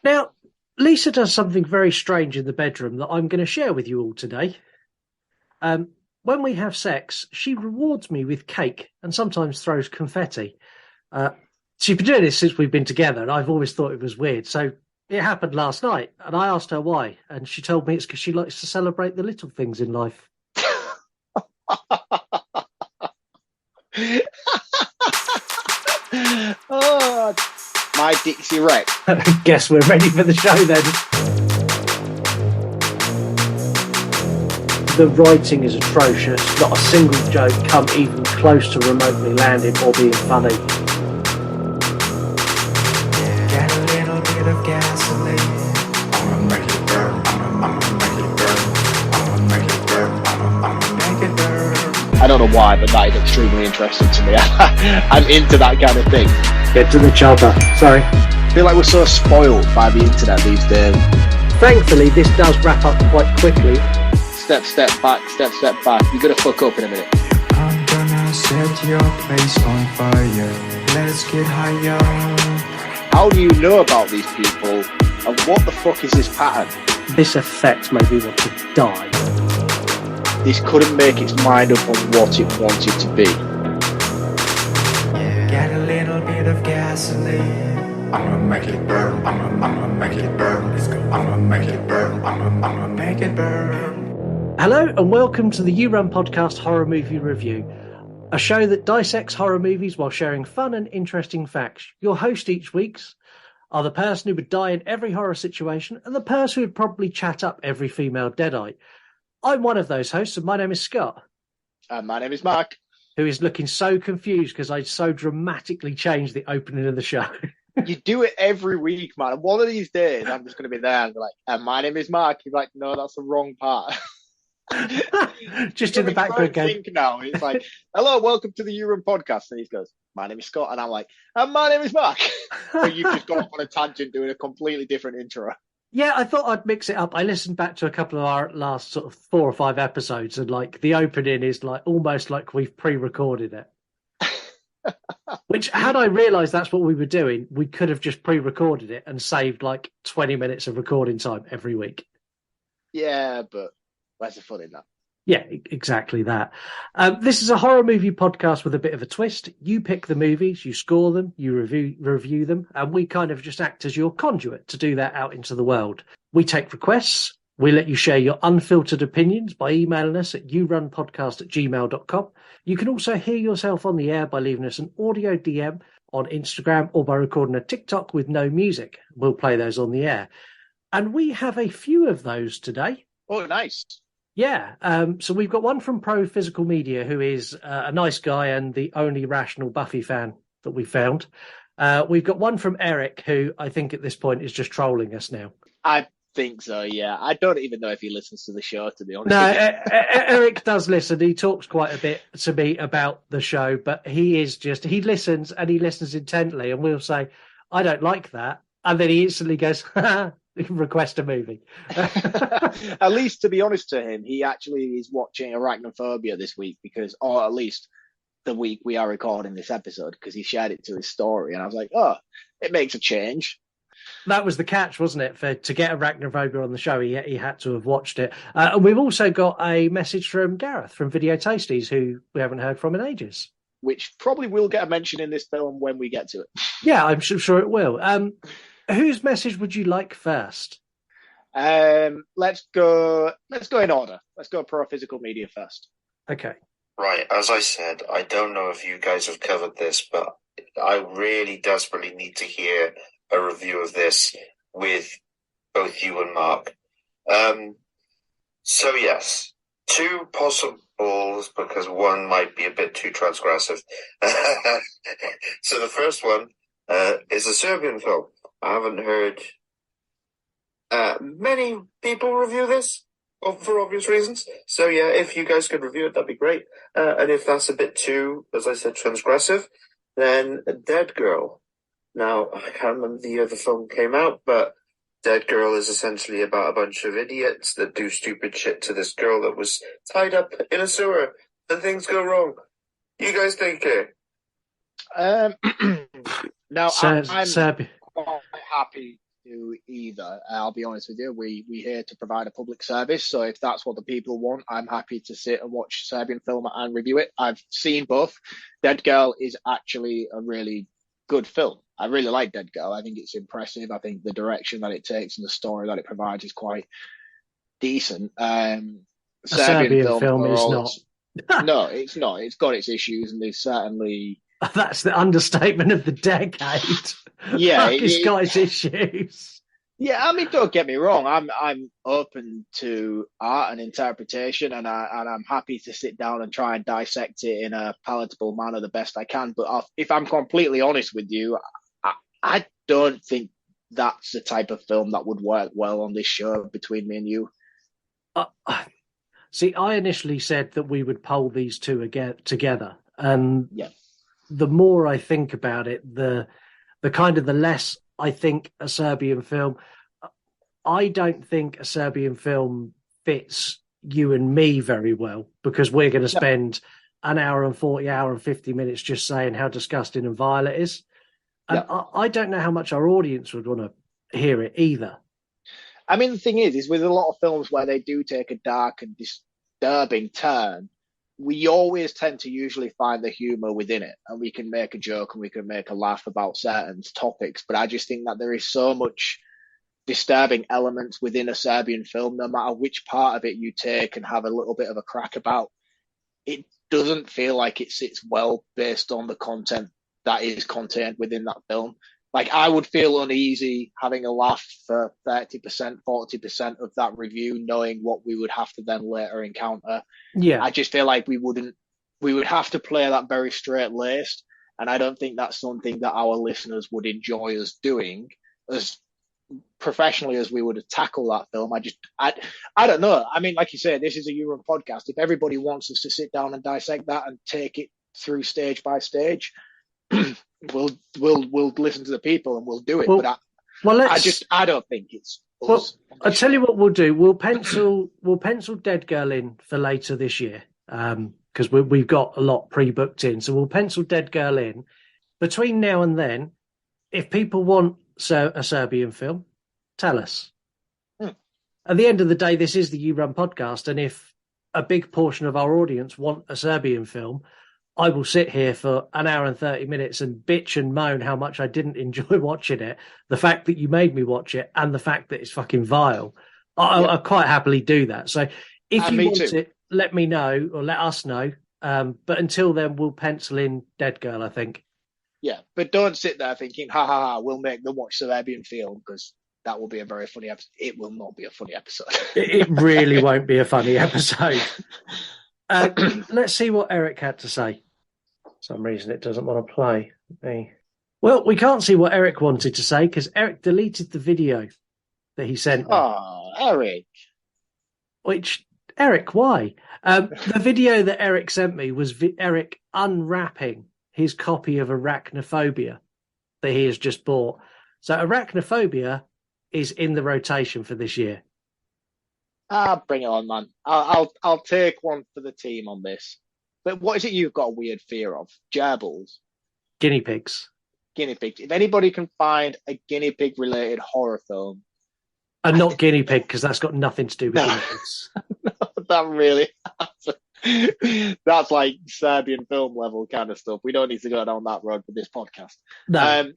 Now, Lisa does something very strange in the bedroom that I'm going to share with you all today. When we have sex, she rewards me with cake and sometimes throws confetti. Uh, she's been doing this since we've been together, and I've always thought it was weird. So it happened last night, and I asked her why, and she told me it's because she likes to celebrate the little things in life. Oh, my Dixie Rex. Guess we're ready for the show then. The writing is atrocious. Not a single joke come even close to remotely landing or being funny. Get a little bit of gasoline. I'ma make it burn. I'ma make it burn. I'ma make it burn. I'ma make it burn. I don't know why, but that is extremely interesting to me. I'm into that kind of thing. Get to the chopper. Sorry. I feel like we're so spoiled by the internet these days. Thankfully, this does wrap up quite quickly. Step back. You're gonna fuck up in a minute. I'm gonna set your place on fire. Let's get higher. How do you know about these people? And what the fuck is this pattern? This effect made me want to die. This couldn't make its mind up on what it wanted to be. Get a little bit of gasoline. I'ma make it burn. I'ma make it burn. I'ma make it burn. I'ma make it burn. Hello and welcome to the You Run Podcast Horror Movie Review, a show that dissects horror movies while sharing fun and interesting facts. Your host each week are the person who would die in every horror situation and the person who would probably chat up every female deadite. I'm one of those hosts and my name is Scott. And my name is Mark. Who is looking so confused because I so dramatically changed the opening of the show. You do it every week, man. One of these days, I'm just going to be there and be like, and my name is Mark. You're like, no, that's the wrong part. Just in the background game. Think now. It's like, hello, welcome to the Euron podcast. And he goes, my name is Scott. And I'm like, and my name is Mark. But you've just gone off on a tangent doing a completely different intro. Yeah, I thought I'd mix it up. I listened back to a couple of our last sort of 4 or 5 episodes, and like the opening is like almost like we've pre-recorded it. Which, had I realised that's what we were doing, we could have just pre-recorded it and saved like 20 minutes of recording time every week. Yeah, but where's the fun in that? Yeah, exactly that. This is a horror movie podcast with a bit of a twist. You pick the movies, you score them, you review them, and we kind of just act as your conduit to do that out into the world. We take requests. We let you share your unfiltered opinions by emailing us at yourunpodcast@gmail.com. You can also hear yourself on the air by leaving us an audio DM on Instagram or by recording a TikTok with no music. We'll play those on the air. And we have a few of those today. Oh, nice. Yeah, so we've got one from Pro Physical Media, who is a nice guy and the only rational Buffy fan that we found. We've got one from Eric, who I think at this point is just trolling us now. I think so, yeah. I don't even know if he listens to the show, to be honest. No, Eric does listen. He talks quite a bit to me about the show, but he listens and he listens intently, and we'll say, I don't like that. And then he instantly goes, request a movie. At least, to be honest to him, he actually is watching Arachnophobia this week or at least the week we are recording this episode, because he shared it to his story, and I was like, oh, it makes a change. That was the catch, wasn't it? To get Arachnophobia on the show, he had to have watched it. And we've also got a message from Gareth from Video Tasties, who we haven't heard from in ages. Which probably will get a mention in this film when we get to it. Yeah, I'm sure it will. Whose message would you like first? Let's go in order. Let's go Pro Physical Media first. Okay. Right, as I said, I don't know if you guys have covered this, but I really desperately need to hear a review of this with both you and Mark. So yes, 2 possibles, because one might be a bit too transgressive. So the first one is a Serbian film. I haven't heard many people review this for obvious reasons. So yeah, if you guys could review it, that'd be great. And if that's a bit too, as I said, transgressive, then Dead Girl. Now, I can't remember the year the film came out, but Dead Girl is essentially about a bunch of idiots that do stupid shit to this girl that was tied up in a sewer, and things go wrong. You guys take it. Now, I'm Serbia. quite happy do either. I'll be honest with you. We here to provide a public service. So if that's what the people want, I'm happy to sit and watch Serbian film and review it. I've seen both. Dead Girl is actually a really good film. I really like Dead Girl. I think it's impressive. I think the direction that it takes and the story that it provides is quite decent. A Serbian film is not. No, it's not. It's got its issues, and there's certainly. That's the understatement of the decade. Yeah, it's got its issues. Yeah, I mean, don't get me wrong. I'm open to art and interpretation, and I'm happy to sit down and try and dissect it in a palatable manner the best I can. But if I'm completely honest with you, I don't think that's the type of film that would work well on this show between me and you. See, I initially said that we would poll these two together, and the more I think about it, the kind of the less I think a Serbian film. I don't think a Serbian film fits you and me very well, because we're going to spend an hour and 50 minutes just saying how disgusting and vile it is. And I don't know how much our audience would want to hear it either. I mean, the thing is with a lot of films where they do take a dark and disturbing turn, we always tend to usually find the humor within it, and we can make a joke and we can make a laugh about certain topics. But I just think that there is so much disturbing elements within a Serbian film, no matter which part of it you take and have a little bit of a crack about. It doesn't feel like it sits well based on the content that is contained within that film. Like, I would feel uneasy having a laugh for 30%, 40% of that review, knowing what we would have to then later encounter. Yeah. I just feel like we would have to play that very straight-laced, and I don't think that's something that our listeners would enjoy us doing as professionally as we would tackle that film. I don't know. I mean, like you say, this is a Euro podcast. If everybody wants us to sit down and dissect that and take it through stage by stage, we'll listen to the people and we'll do it. But I don't think it's us. Well, I'll tell you what we'll do. We'll pencil Dead Girl in for later this year, because we've got a lot pre-booked in. So we'll pencil Dead Girl in. Between now and then, if people want a Serbian film, tell us. At the end of the day, this is the You Run podcast, and if a big portion of our audience want a Serbian film, I will sit here for an hour and 30 minutes and bitch and moan how much I didn't enjoy watching it, the fact that you made me watch it, and the fact that it's fucking vile. I'll quite happily do that. So if you want it, let me know, or let us know. But until then, we'll pencil in Dead Girl, I think. Yeah, but don't sit there thinking, ha ha ha, we'll make them watch Serbian film, because that will be a very funny episode. It will not be a funny episode. It really won't be a funny episode. Let's see what Eric had to say. For some reason it doesn't want to play. Well, we can't see what Eric wanted to say because Eric deleted the video that he sent me. Oh, Eric. Eric, why? The video that Eric sent me was Eric unwrapping his copy of Arachnophobia that he has just bought. So Arachnophobia is in the rotation for this year. Bring it on, man. I'll take one for the team on this. But what is it you've got a weird fear of? Gerbils? Guinea pigs. Guinea pigs. If anybody can find a guinea pig related horror film. And not guinea pig, because that's got nothing to do with guinea pigs. No, that really. That's like Serbian film level kind of stuff. We don't need to go down that road with this podcast. No.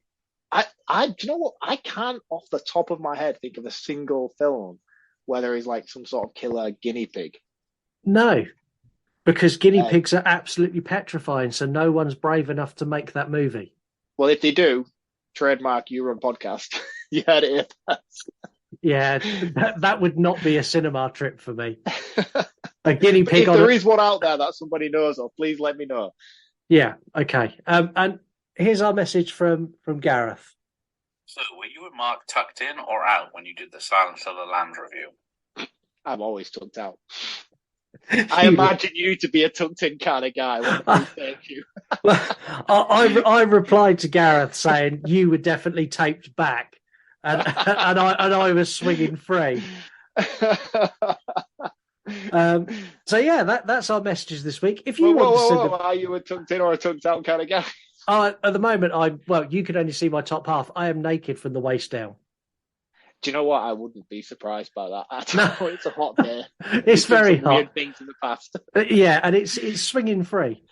Do you know what? I can't off the top of my head think of a single film where there is like some sort of killer guinea pig. No. Because guinea pigs are absolutely petrifying, so no one's brave enough to make that movie. Well, if they do, trademark You Run podcast. You heard it here first. Yeah, that would not be a cinema trip for me. A guinea pig. If there is one out there that somebody knows of, please let me know. Yeah, okay. And here's our message from Gareth. So, were you and Mark tucked in or out when you did the Silence of the Lambs review? I'm always tucked out. I imagine you to be a tucked-in kind of guy. Thank you. Well, I replied to Gareth saying you were definitely taped back, and I was swinging free. So yeah, that's our messages this week. If you want to send are you a tucked-in or a tucked-out kind of guy? At the moment, you can only see my top half. I am naked from the waist down. Do you know what? I wouldn't be surprised by that at No. all. It's a hot day. It's There's been very some weird hot. things in the past. Yeah, and it's swinging free.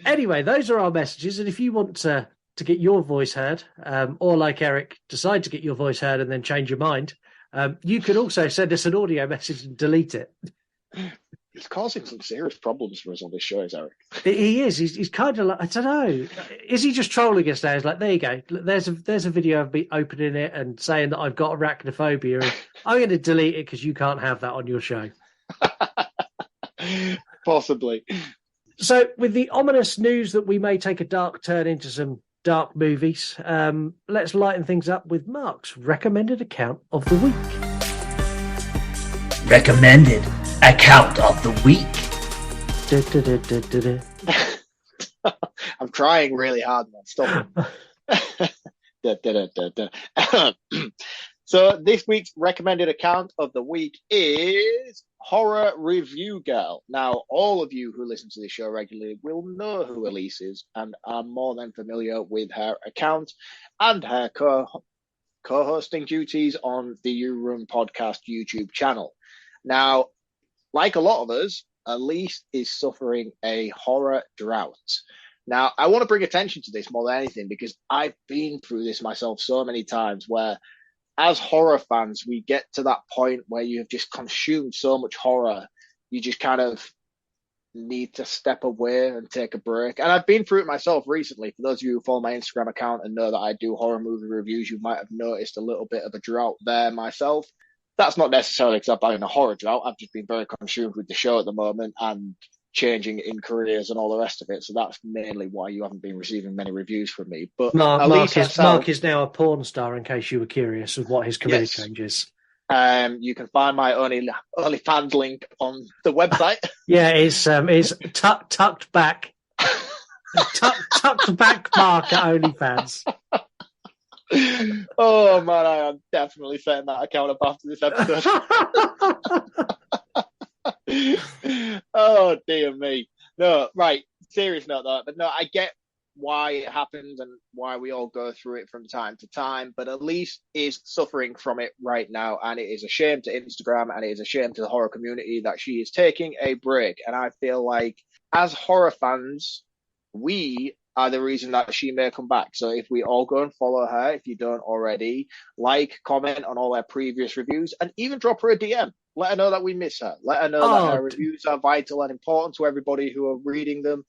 Anyway, those are our messages, and if you want to get your voice heard, or like Eric, decide to get your voice heard and then change your mind, you can also send us an audio message and delete it. He's causing some serious problems for us on this show, is Eric. He is. He's kind of like, I don't know. Is he just trolling us now? He's like, there you go. There's a video of me opening it and saying that I've got arachnophobia. And I'm going to delete it because you can't have that on your show. Possibly. So, with the ominous news that we may take a dark turn into some dark movies, let's lighten things up with Mark's recommended account of the week. Recommended account of the week. I'm trying really hard, man. Stop it. So this week's recommended account of the week is Horror Review Girl. Now, all of you who listen to this show regularly will know who Elise is and are more than familiar with her account and her co-hosting duties on the U Room Podcast YouTube channel. Now, like a lot of us, Elise is suffering a horror drought. Now, I want to bring attention to this more than anything because I've been through this myself so many times where as horror fans, we get to that point where you have just consumed so much horror, you just kind of need to step away and take a break. And I've been through it myself recently. For those of you who follow my Instagram account and know that I do horror movie reviews, you might have noticed a little bit of a drought there myself. That's not necessarily because I'm having a horror drought. I've just been very consumed with the show at the moment and changing in careers and all the rest of it. So that's mainly why you haven't been receiving many reviews from me. But Mark is now a porn star, in case you were curious of what his career Yes. change is. You can find my OnlyFans link on the website. Yeah, it's tucked back. tucked back Mark at OnlyFans. Oh man, I am definitely setting that account up after this episode. Oh dear me. No, right. Serious note though, but no, I get why it happens and why we all go through it from time to time, but Elise is suffering from it right now, and it is a shame to Instagram and it is a shame to the horror community that she is taking a break. And I feel like as horror fans, we are the reason that she may come back. So if we all go and follow her, if you don't already, like, comment on all her previous reviews, and even drop her a DM. Let her know that we miss her. Let her know that her reviews are vital and important to everybody who are reading them.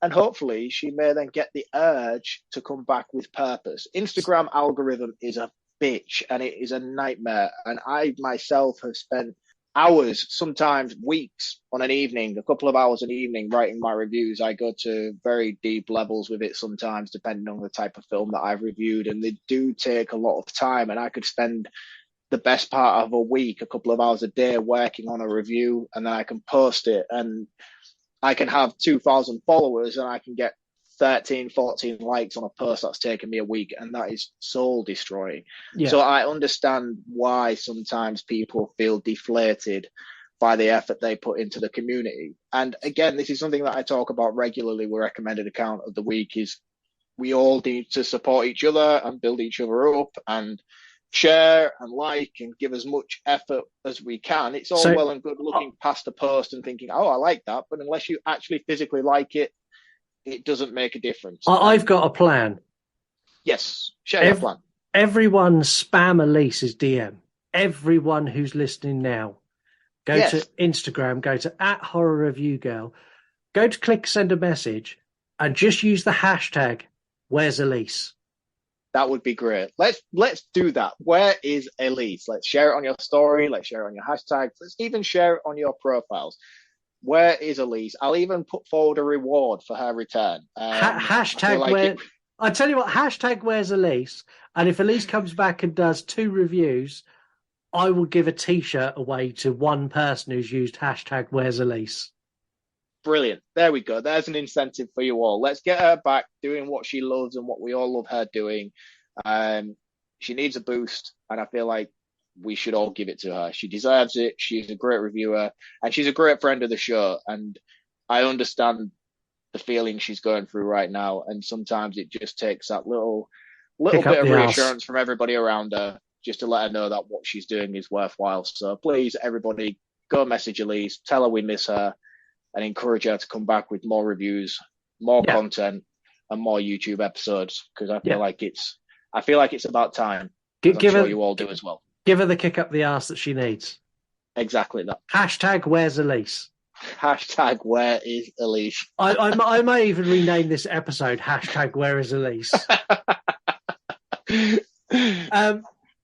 And hopefully she may then get the urge to come back with purpose. Instagram algorithm is a bitch and it is a nightmare. And I myself have spent hours, sometimes weeks on an evening, a couple of hours an evening writing my reviews. I go to very deep levels with it sometimes, depending on the type of film that I've reviewed. And they do take a lot of time, and I could spend the best part of a week, a couple of hours a day working on a review, and then I can post it and I can have 2,000 followers and I can get 13, 14 likes on a post that's taken me a week, and that is soul destroying. Yeah. So I understand why sometimes people feel deflated by the effort they put into the community. And again, this is something that I talk about regularly with recommended account of the week, is we all need to support each other and build each other up and share and like and give as much effort as we can. It's all well and good looking past a post and thinking, oh, I like that. But unless you actually physically like it, it doesn't make a difference. I've got a plan. Yes, share your plan. Everyone spam Elise's DM. Everyone who's listening now, go to Instagram, go to @HorrorReviewGirl, go to click send a message, and just use the hashtag Where's Elise. That would be great. Let's do that. Where is Elise? Let's share it on your story. Let's share it on your hashtags. Let's even share it on your profiles. Where is Elise? I'll even put forward a reward for her return. Hashtag I tell you what, hashtag Where's Elise? And if Elise comes back and does 2 reviews, I will give a T-shirt away to one person who's used hashtag Where's Elise. Brilliant. There we go. There's an incentive for you all. Let's get her back doing what she loves and what we all love her doing. She needs a boost, and I feel like we should all give it to her. She deserves it. She's a great reviewer, and she's a great friend of the show. And I understand the feeling she's going through right now. And sometimes it just takes that little little Kick up bit of the arse. reassurance from everybody around her, just to let her know that what she's doing is worthwhile. So please, everybody, go message Elise, tell her we miss her, and encourage her to come back with more reviews, more content, and more YouTube episodes. Because I feel like it's about time. I'm sure you all do as well. Give her the kick up the arse that she needs. Exactly that. Hashtag where's Elise? Hashtag where is Elise? I may even rename this episode hashtag where is Elise.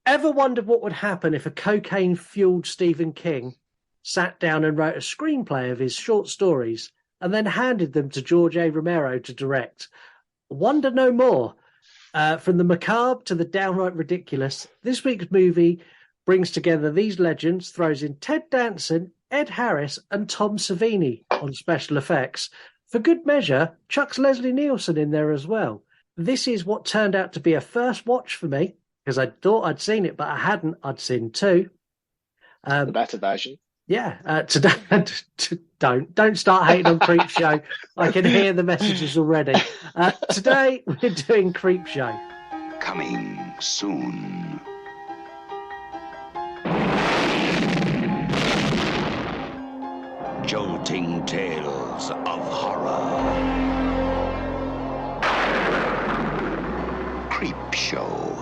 Ever wondered what would happen if a cocaine-fueled Stephen King sat down and wrote a screenplay of his short stories and then handed them to George A. Romero to direct? Wonder no more. From the macabre to the downright ridiculous, this week's movie brings together these legends, throws in Ted Danson, Ed Harris, and Tom Savini on special effects. For good measure, chucks Leslie Nielsen in there as well. This is what turned out to be a first watch for me, because I thought I'd seen it, but I hadn't. I'd seen two. The better version. Yeah. Today, don't start hating on Creepshow. I can hear the messages already. Today, we're doing Creepshow. Coming soon. Jolting tales of horror. Creepshow.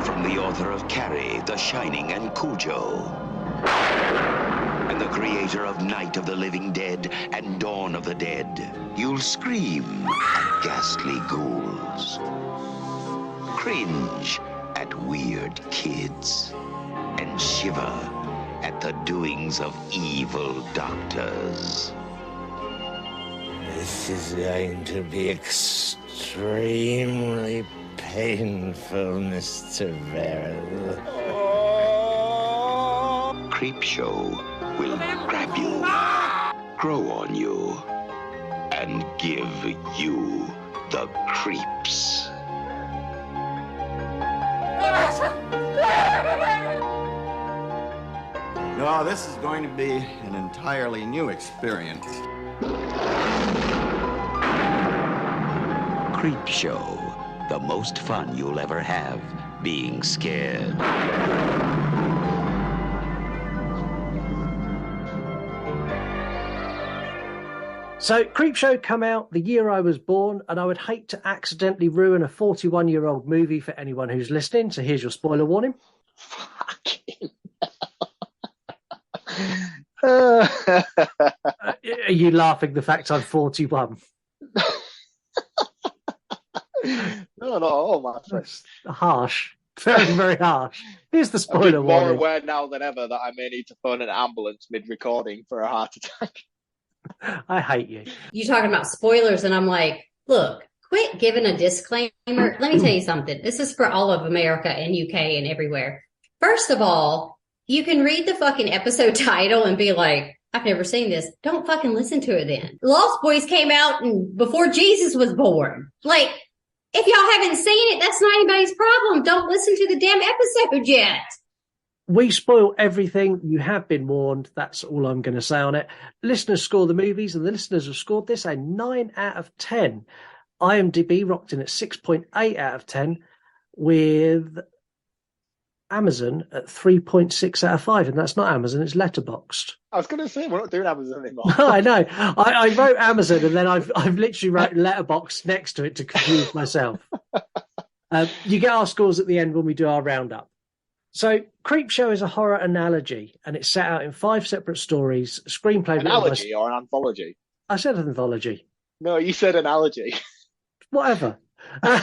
From the author of Carrie, The Shining, and Cujo. And the creator of Night of the Living Dead and Dawn of the Dead. You'll scream at ghastly ghouls. Cringe at weird kids. And shiver at the doings of evil doctors. This is going to be extremely painful, Mr. Verrill. Creepshow will grab you, grow on you, and give you the creeps. No, this is going to be an entirely new experience. Creepshow, the most fun you'll ever have being scared. So Creepshow come out the year I was born, and I would hate to accidentally ruin a 41-year-old movie for anyone who's listening, so here's your spoiler warning. Fucking Are you laughing the fact I'm 41? No, not all, my friend. That's harsh. Very, very harsh. Here's the spoiler I'm more warning. aware now than ever that I may need to phone an ambulance mid-recording for a heart attack. I hate you. You talking about spoilers, and I'm like, look, quit giving a disclaimer. Let me tell you something. This is for all of America and UK and everywhere. First of all, you can read the fucking episode title and be like, I've never seen this. Don't fucking listen to it then. Lost Boys came out before Jesus was born. Like, if y'all haven't seen it, that's not anybody's problem. Don't listen to the damn episode yet. We spoil everything. You have been warned. That's all I'm going to say on it. Listeners score the movies, and the listeners have scored this a 9 out of 10. IMDb rocked in at 6.8 out of 10, with Amazon at 3.6 out of 5. And that's not Amazon, it's Letterboxd. I was going to say, we're not doing Amazon anymore. I know. I wrote Amazon, and then I've literally wrote Letterboxd next to it to confuse myself. You get our scores at the end when we do our roundup. So, Creepshow is a horror analogy, and it's set out in 5 separate stories. Screenplay. Analogy or an anthology? I said anthology. No, you said analogy. Whatever. The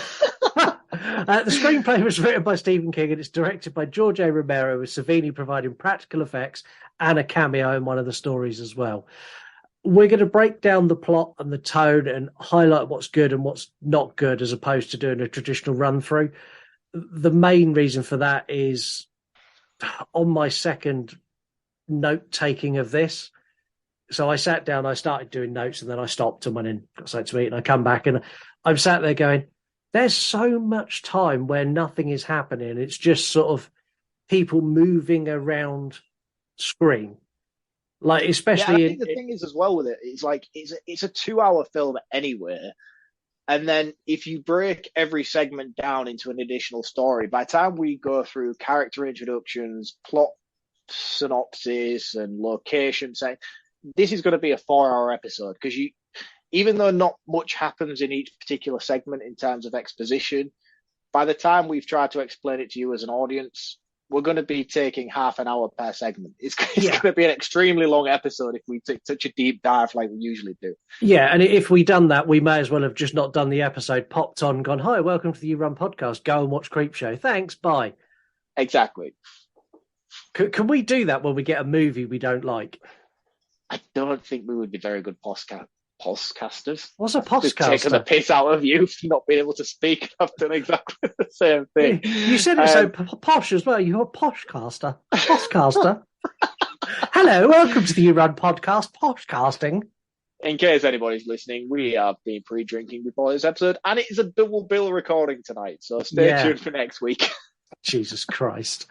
screenplay was written by Stephen King, and it's directed by George A. Romero, with Savini providing practical effects and a cameo in one of the stories as well. We're going to break down the plot and the tone and highlight what's good and what's not good, as opposed to doing a traditional run-through. The main reason for that is on my second note-taking of this. So I sat down, I started doing notes, and then I stopped and went in, got something to eat, and I come back, and I'm sat there going, there's so much time where nothing is happening. It's just sort of people moving around screen. Like, especially... Yeah, I think the thing is as well with it, it's like, it's a 2-hour film anyway. And then if you break every segment down into an additional story, by the time we go through character introductions, plot synopsis, and location, say this is going to be a 4-hour episode because even though not much happens in each particular segment in terms of exposition, by the time we've tried to explain it to you as an audience, we're going to be taking half an hour per segment. It's going to be an extremely long episode if we take such a deep dive like we usually do. Yeah, and if we done that, we may as well have just not done the episode, popped on, gone, hi, welcome to the You Run podcast. Go and watch Creepshow. Thanks, bye. Exactly. Can we do that when we get a movie we don't like? I don't think we would be very good podcasters. What's a podcaster? Taking the piss out of you for not being able to speak. I've done exactly the same thing. You said it so posh as well. You're a poshcaster. Poshcaster. Hello, welcome to the You Run podcast, poshcasting. In case anybody's listening, we have been pre-drinking before this episode, and it is a double bill recording tonight, so stay tuned for next week. Jesus Christ.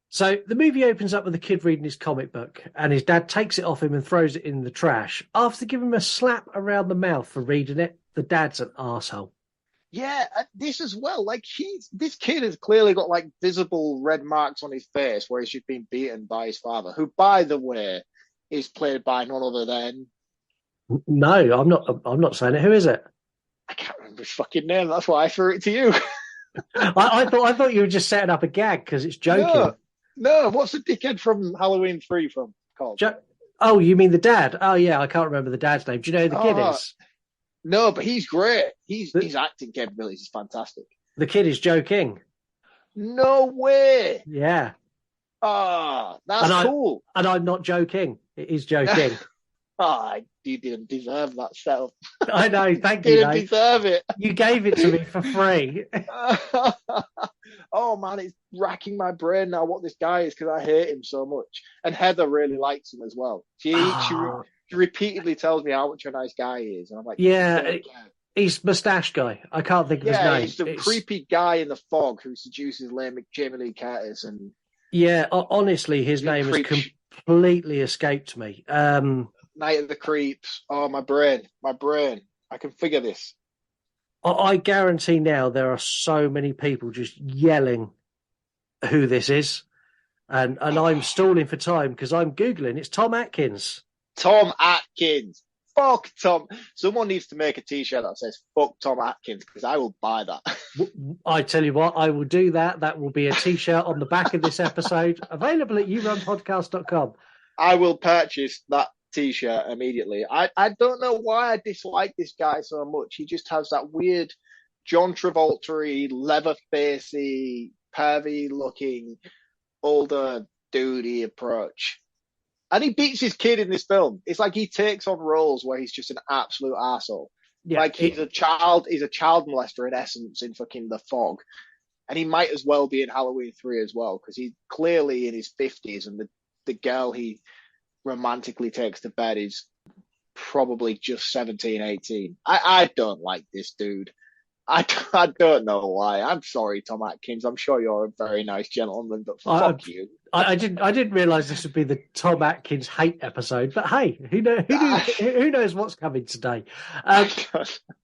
So the movie opens up with a kid reading his comic book, and his dad takes it off him and throws it in the trash. After giving him a slap around the mouth for reading it, the dad's an arsehole. Yeah, this as well. Like this kid has clearly got like visible red marks on his face where he's just been beaten by his father, who, by the way, is played by none other than. No, I'm not saying it. Who is it? I can't remember his fucking name. That's why I threw it to you. I thought you were just setting up a gag because it's joking. No, what's the dickhead from Halloween 3 from called? Oh, you mean the dad? Oh, yeah, I can't remember the dad's name. Do you know who the kid is? No, but he's great. His acting capabilities is fantastic. The kid is Joe King. No way. Yeah. That's cool. And I'm not Joe King. It is Joe King. You didn't deserve that setup. I know, thank you. Didn't deserve it. You gave it to me for free. Oh man, it's racking my brain now what this guy is because I hate him so much. And Heather really likes him as well. She repeatedly tells me how much a nice guy he is, and I'm like, yeah, he's mustache guy. I can't think of his name. He's the creepy guy in the fog who seduces Jamie Lee Curtis, and honestly, his name has completely escaped me. Night of the Creeps. Oh, my brain. I can figure this. I guarantee now there are so many people just yelling who this is. And I'm stalling for time because I'm Googling. It's Tom Atkins. Tom Atkins. Fuck Tom. Someone needs to make a t-shirt that says fuck Tom Atkins because I will buy that. I tell you what, I will do that. That will be a t-shirt on the back of this episode. Available at yourunpodcast.com. I will purchase that t-shirt immediately. I don't know why I dislike this guy so much. He just has that weird John Travolta-y, leather-facey, pervy-looking, older dudey approach. And he beats his kid in this film. It's like he takes on roles where he's just an absolute arsehole. Yeah, like he's a child molester in essence in fucking The Fog. And he might as well be in Halloween 3 as well, because he's clearly in his 50s and the girl he romantically takes to bed is probably just 17, 18. I don't like this dude. I don't know why. I'm sorry, Tom Atkins. I'm sure you're a very nice gentleman, but fuck you. I didn't realise this would be the Tom Atkins hate episode, but hey, who knows what's coming today?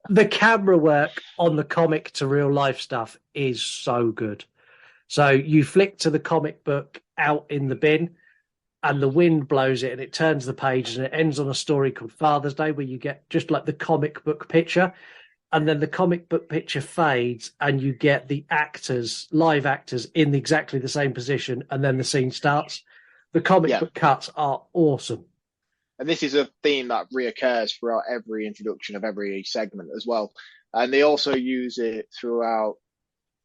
The camera work on the comic to real life stuff is so good. So you flick to the comic book out in the bin, and the wind blows it and it turns the pages and it ends on a story called Father's Day where you get just like the comic book picture, and then the comic book picture fades and you get the live actors in exactly the same position, and then the scene starts. The comic book cuts are awesome. And this is a theme that reoccurs throughout every introduction of every segment as well. And they also use it throughout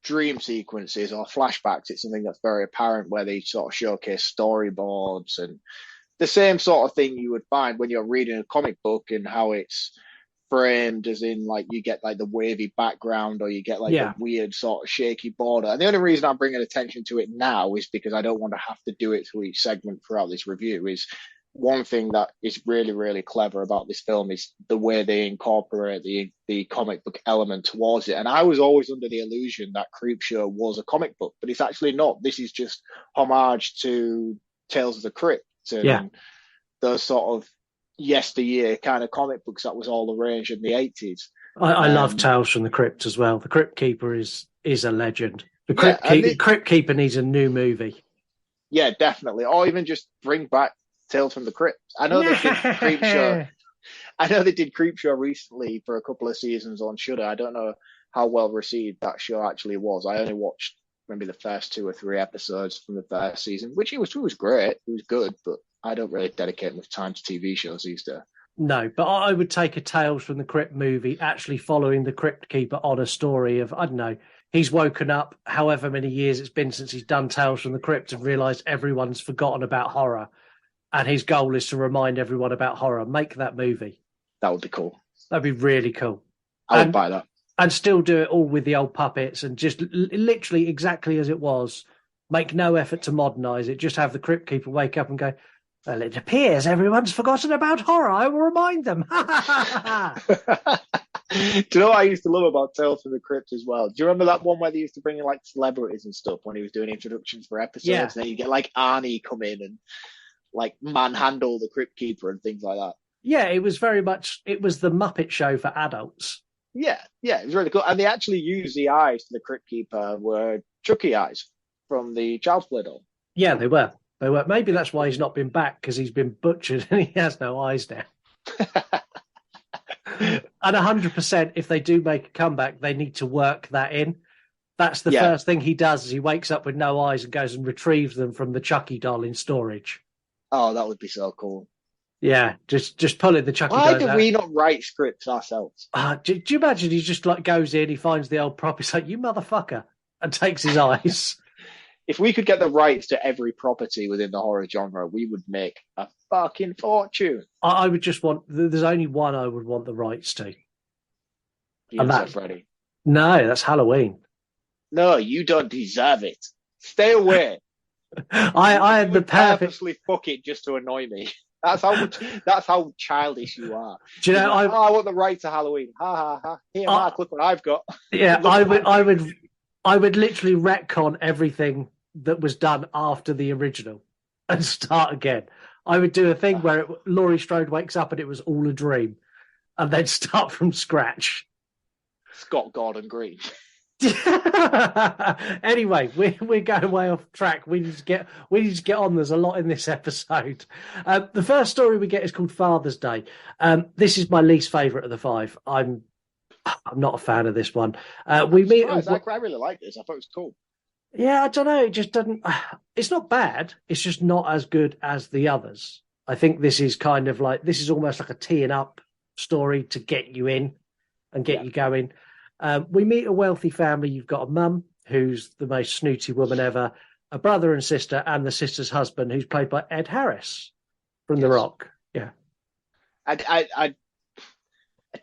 dream sequences or flashbacks. It's something that's very apparent where they sort of showcase storyboards and the same sort of thing you would find when you're reading a comic book and how it's framed, as in like you get like the wavy background or you get like the weird sort of shaky border. And the only reason I'm bringing attention to it now is because I don't want to have to do it through each segment throughout this review. Is one thing that is really, really clever about this film is the way they incorporate the comic book element towards it. And I was always under the illusion that Creepshow was a comic book, but it's actually not. This is just homage to Tales of the Crypt and those sort of yesteryear kind of comic books that was all arranged in the 80s. I love Tales from the Crypt as well. The Crypt Keeper is a legend. The Crypt Keeper needs a new movie. Yeah, definitely. Or even just bring back Tales from the Crypt. I know they did Creepshow. I know they did Creepshow recently for a couple of seasons on Shudder. I don't know how well received that show actually was. I only watched maybe the first 2 or 3 episodes from the first season, which it was great. It was good, but I don't really dedicate much time to TV shows these days. No, but I would take a Tales from the Crypt movie actually following the Crypt Keeper on a story of, I don't know, he's woken up however many years it's been since he's done Tales from the Crypt and realised everyone's forgotten about horror. And his goal is to remind everyone about horror. Make that movie. That would be cool. That'd be really cool. I would buy that. And still do it all with the old puppets and just literally exactly as it was. Make no effort to modernise it. Just have the Crypt Keeper wake up and go, well, it appears everyone's forgotten about horror. I will remind them. Do you know what I used to love about Tales from the Crypt as well? Do you remember that one where they used to bring in like celebrities and stuff when he was doing introductions for episodes? Yeah. And then you get like Arnie come in and like manhandle the Crypt Keeper and things like that. Yeah, it was the Muppet Show for adults. Yeah, it was really cool. And they actually used the eyes for the Crypt Keeper were Chucky eyes from the Child's Play doll. Yeah, they were. Maybe that's why he's not been back, because he's been butchered and he has no eyes now. And 100%, if they do make a comeback, they need to work that in. That's the first thing he does, is he wakes up with no eyes and goes and retrieves them from the Chucky doll in storage. Oh, that would be so cool. Yeah, just pulling the Chucky dolls out. Why do we not write scripts ourselves? Do you imagine he just like goes in, he finds the old prop, he's like, you motherfucker, and takes his eyes. If we could get the rights to every property within the horror genre, we would make a fucking fortune. I would just want, there's only one I would want the rights to. And that's Freddy. No, that's Halloween. No, you don't deserve it. Stay away. I had the purposely fuck it just to annoy me. That's how childish you are. Do you know? Like, I want the right to Halloween. Ha ha ha. Here, Mark, look what I've got. Yeah, I would literally retcon everything that was done after the original and start again. I would do a thing where Laurie Strode wakes up and it was all a dream, and then start from scratch. Scott Gordon Green. Anyway, we're going way off track. We need to get on. There's a lot in this episode. The first story we get is called Father's Day. This is my least favourite of the 5. I'm not a fan of this one. I really like this. I thought it was cool. Yeah, I don't know. It just doesn't. It's not bad. It's just not as good as the others. I think this is kind of like, this is almost like a teeing up story to get you in and get you going. We meet a wealthy family. You've got a mum who's the most snooty woman ever, a brother and sister, and the sister's husband, who's played by Ed Harris from The Rock. Yeah. I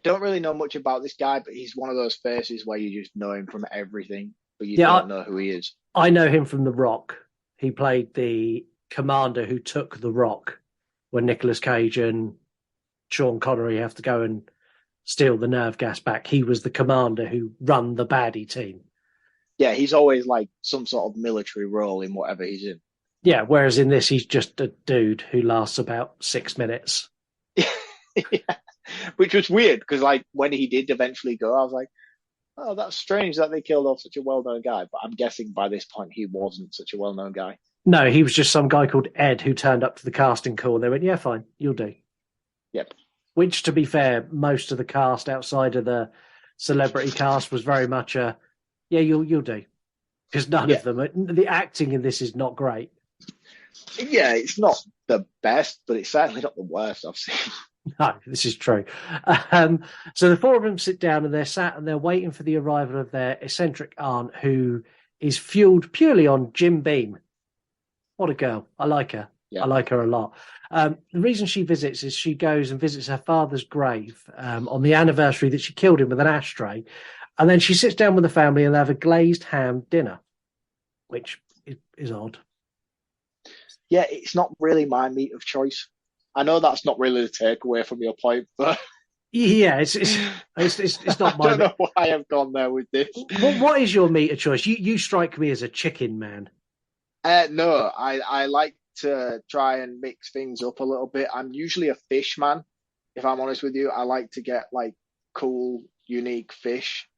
don't really know much about this guy, but he's one of those faces where you just know him from everything, but you don't know who he is. I know him from The Rock. He played the commander who took The Rock when Nicolas Cage and Sean Connery have to go and steal the nerve gas back. He was the commander who run the baddie team. Yeah, he's always like some sort of military role in whatever he's in. Yeah, whereas in this, he's just a dude who lasts about 6 minutes. Yeah. Which was weird, because like when he did eventually go, I was like, oh, that's strange that they killed off such a well-known guy. But I'm guessing by this point he wasn't such a well-known guy. No, he was just some guy called Ed who turned up to the casting call and they went, yeah, fine, you'll do. Yep. Which, to be fair, most of the cast outside of the celebrity cast was very much a, yeah, you'll do. Because none of them, the acting in this is not great. Yeah, it's not the best, but it's certainly not the worst I've seen. No, this is true. So the 4 of them sit down and they're sat and they're waiting for the arrival of their eccentric aunt, who is fueled purely on Jim Beam. What a girl. I like her. Yeah. I like her a lot. The reason she visits is she goes and visits her father's grave on the anniversary that she killed him with an ashtray. And then she sits down with the family and they have a glazed ham dinner, which is odd. Yeah, it's not really my meat of choice. I know that's not really the takeaway from your point, but yeah, it's not my. I don't know why I've gone there with this. What is your meat of choice? You strike me as a chicken man. No, I like to try and mix things up a little bit. I'm usually a fish man, if I'm honest with you. I like to get like cool, unique fish,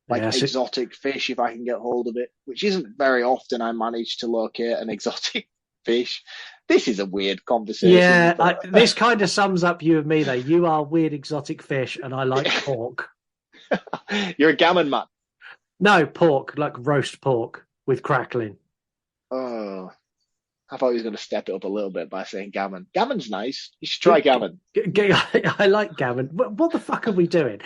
like exotic fish, if I can get hold of it, which isn't very often I manage to locate an exotic fish. This is a weird conversation. Yeah, this kind of sums up you and me, though. You are weird exotic fish, and I like pork. You're a gammon man. No, pork, like roast pork with crackling. Oh, I thought he was going to step it up a little bit by saying gammon. Gammon's nice. You should try gammon. I like gammon. What the fuck are we doing?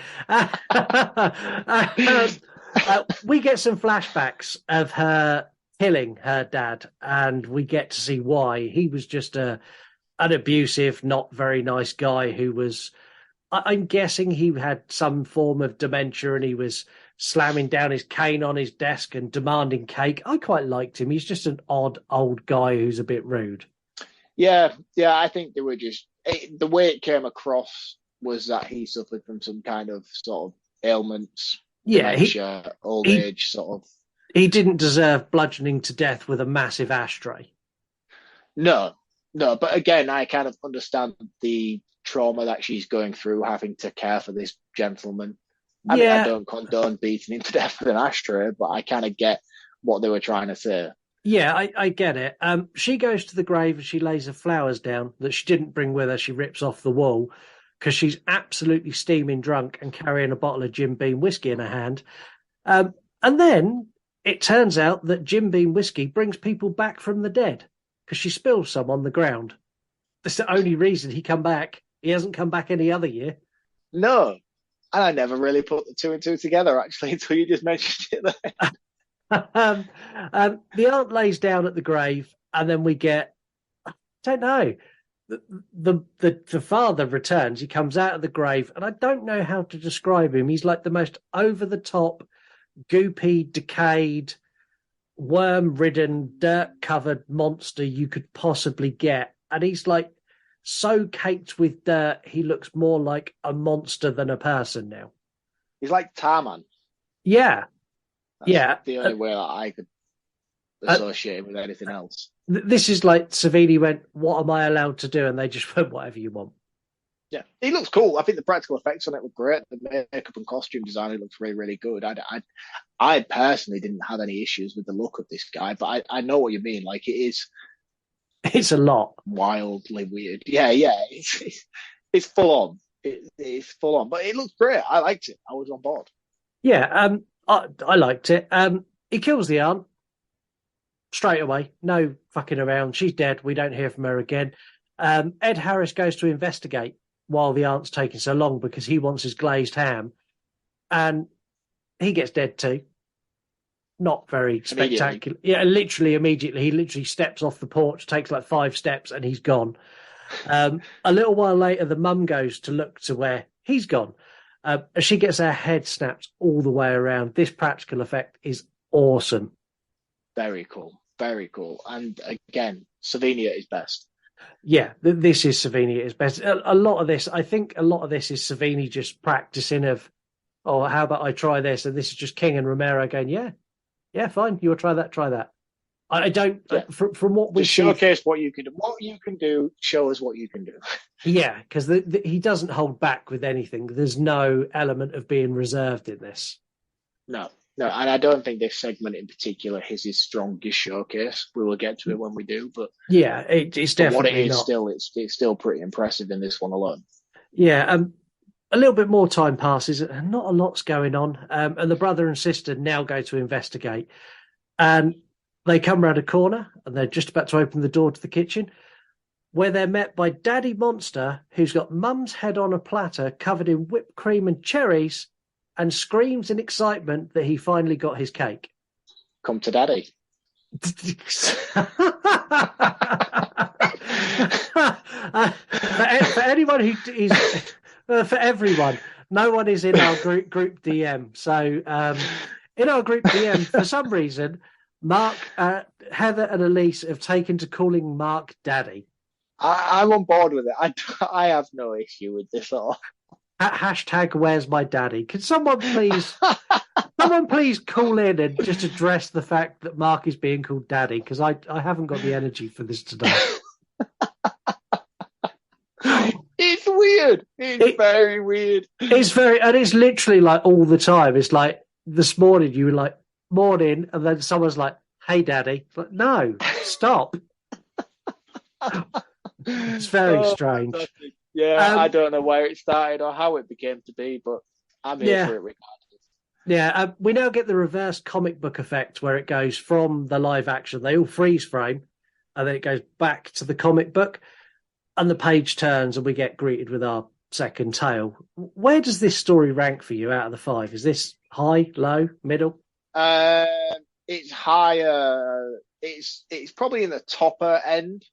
We get some flashbacks of her killing her dad, and we get to see why. He was just an abusive, not very nice guy who was, I'm guessing he had some form of dementia, and he was slamming down his cane on his desk and demanding cake. I quite liked him. He's just an odd old guy who's a bit rude. Yeah, I think they were just, the way it came across was that he suffered from some kind of sort of ailments, dementia, old age sort of. He didn't deserve bludgeoning to death with a massive ashtray. No, but again, I kind of understand the trauma that she's going through, having to care for this gentleman. I mean, I don't condone beating him to death with an ashtray, but I kind of get what they were trying to say. Yeah, I get it. She goes to the grave and she lays her flowers down that she didn't bring with her. She rips off the wall because she's absolutely steaming drunk and carrying a bottle of Jim Beam whiskey in her hand. And then it turns out that Jim Beam whiskey brings people back from the dead because she spills some on the ground. That's the only reason he come back. He hasn't come back any other year. No. And I never really put the two and two together, actually, until you just mentioned it there. The aunt lays down at the grave, and then we get, I don't know, the father returns. He comes out of the grave, and I don't know how to describe him. He's like the most over-the-top, goopy, decayed, worm-ridden, dirt-covered monster you could possibly get. And he's like so caked with dirt, he looks more like a monster than a person now. He's like Tarman. Yeah. That's the only way that I could associate him with anything else. This is like Savini went, what am I allowed to do? And they just went, whatever you want. Yeah, he looks cool. I think the practical effects on it were great. The makeup and costume design looks really, really good. I personally didn't have any issues with the look of this guy, but I know what you mean. Like, it's a lot. Wildly weird. Yeah. It's full on. It's full on, but it looks great. I liked it. I was on board. Yeah, I liked it. He kills the aunt straight away. No fucking around. She's dead. We don't hear from her again. Ed Harris goes to investigate while the aunt's taking so long because he wants his glazed ham, and he gets dead too. Not very spectacular. Yeah, literally immediately. He literally steps off the porch, takes like 5 steps, and he's gone. A little while later, the mum goes to look to where he's gone. She gets her head snapped all the way around. This practical effect is awesome. Very cool. Very cool. And again, Savini at his best. Yeah, this is Savini at his best. A lot of this is Savini just practicing of, oh, how about I try this? And this is just King and Romero going, yeah, fine. You will try that. I don't, from what we just showcase what you can do. What you can do, show us what you can do. Yeah, because he doesn't hold back with anything. There's no element of being reserved in this. No, and I don't think this segment in particular is his strongest showcase. We will get to it when we do, but yeah, it's definitely what it is not. Still, it's still pretty impressive in this one alone. Yeah, a little bit more time passes, and not a lot's going on. And the brother and sister now go to investigate, and they come round a corner, and they're just about to open the door to the kitchen, where they're met by Daddy Monster, who's got Mum's head on a platter covered in whipped cream and cherries, and screams in excitement that he finally got his cake. Come to Daddy. For anyone who is, for everyone, no one is in our group DM. So in our group DM, for some reason, Mark, Heather, and Elise have taken to calling Mark Daddy. I'm on board with it. I have no issue with this at all. Hashtag Where's My Daddy? Can someone please call in and just address the fact that Mark is being called Daddy? Because I haven't got the energy for this today. It's weird. It's very weird. And it's literally like all the time. It's like this morning you were like, morning, and then someone's like, hey, daddy. But no, stop. It's very strange. Fantastic. Yeah, I don't know where it started or how it became to be, but I'm here for it regardless. Yeah, we now get the reverse comic book effect where it goes from the live action, they all freeze frame, and then it goes back to the comic book, and the page turns, and we get greeted with our second tale. Where does this story rank for you out of the 5? Is this high, low, middle? It's higher. It's probably in the topper end.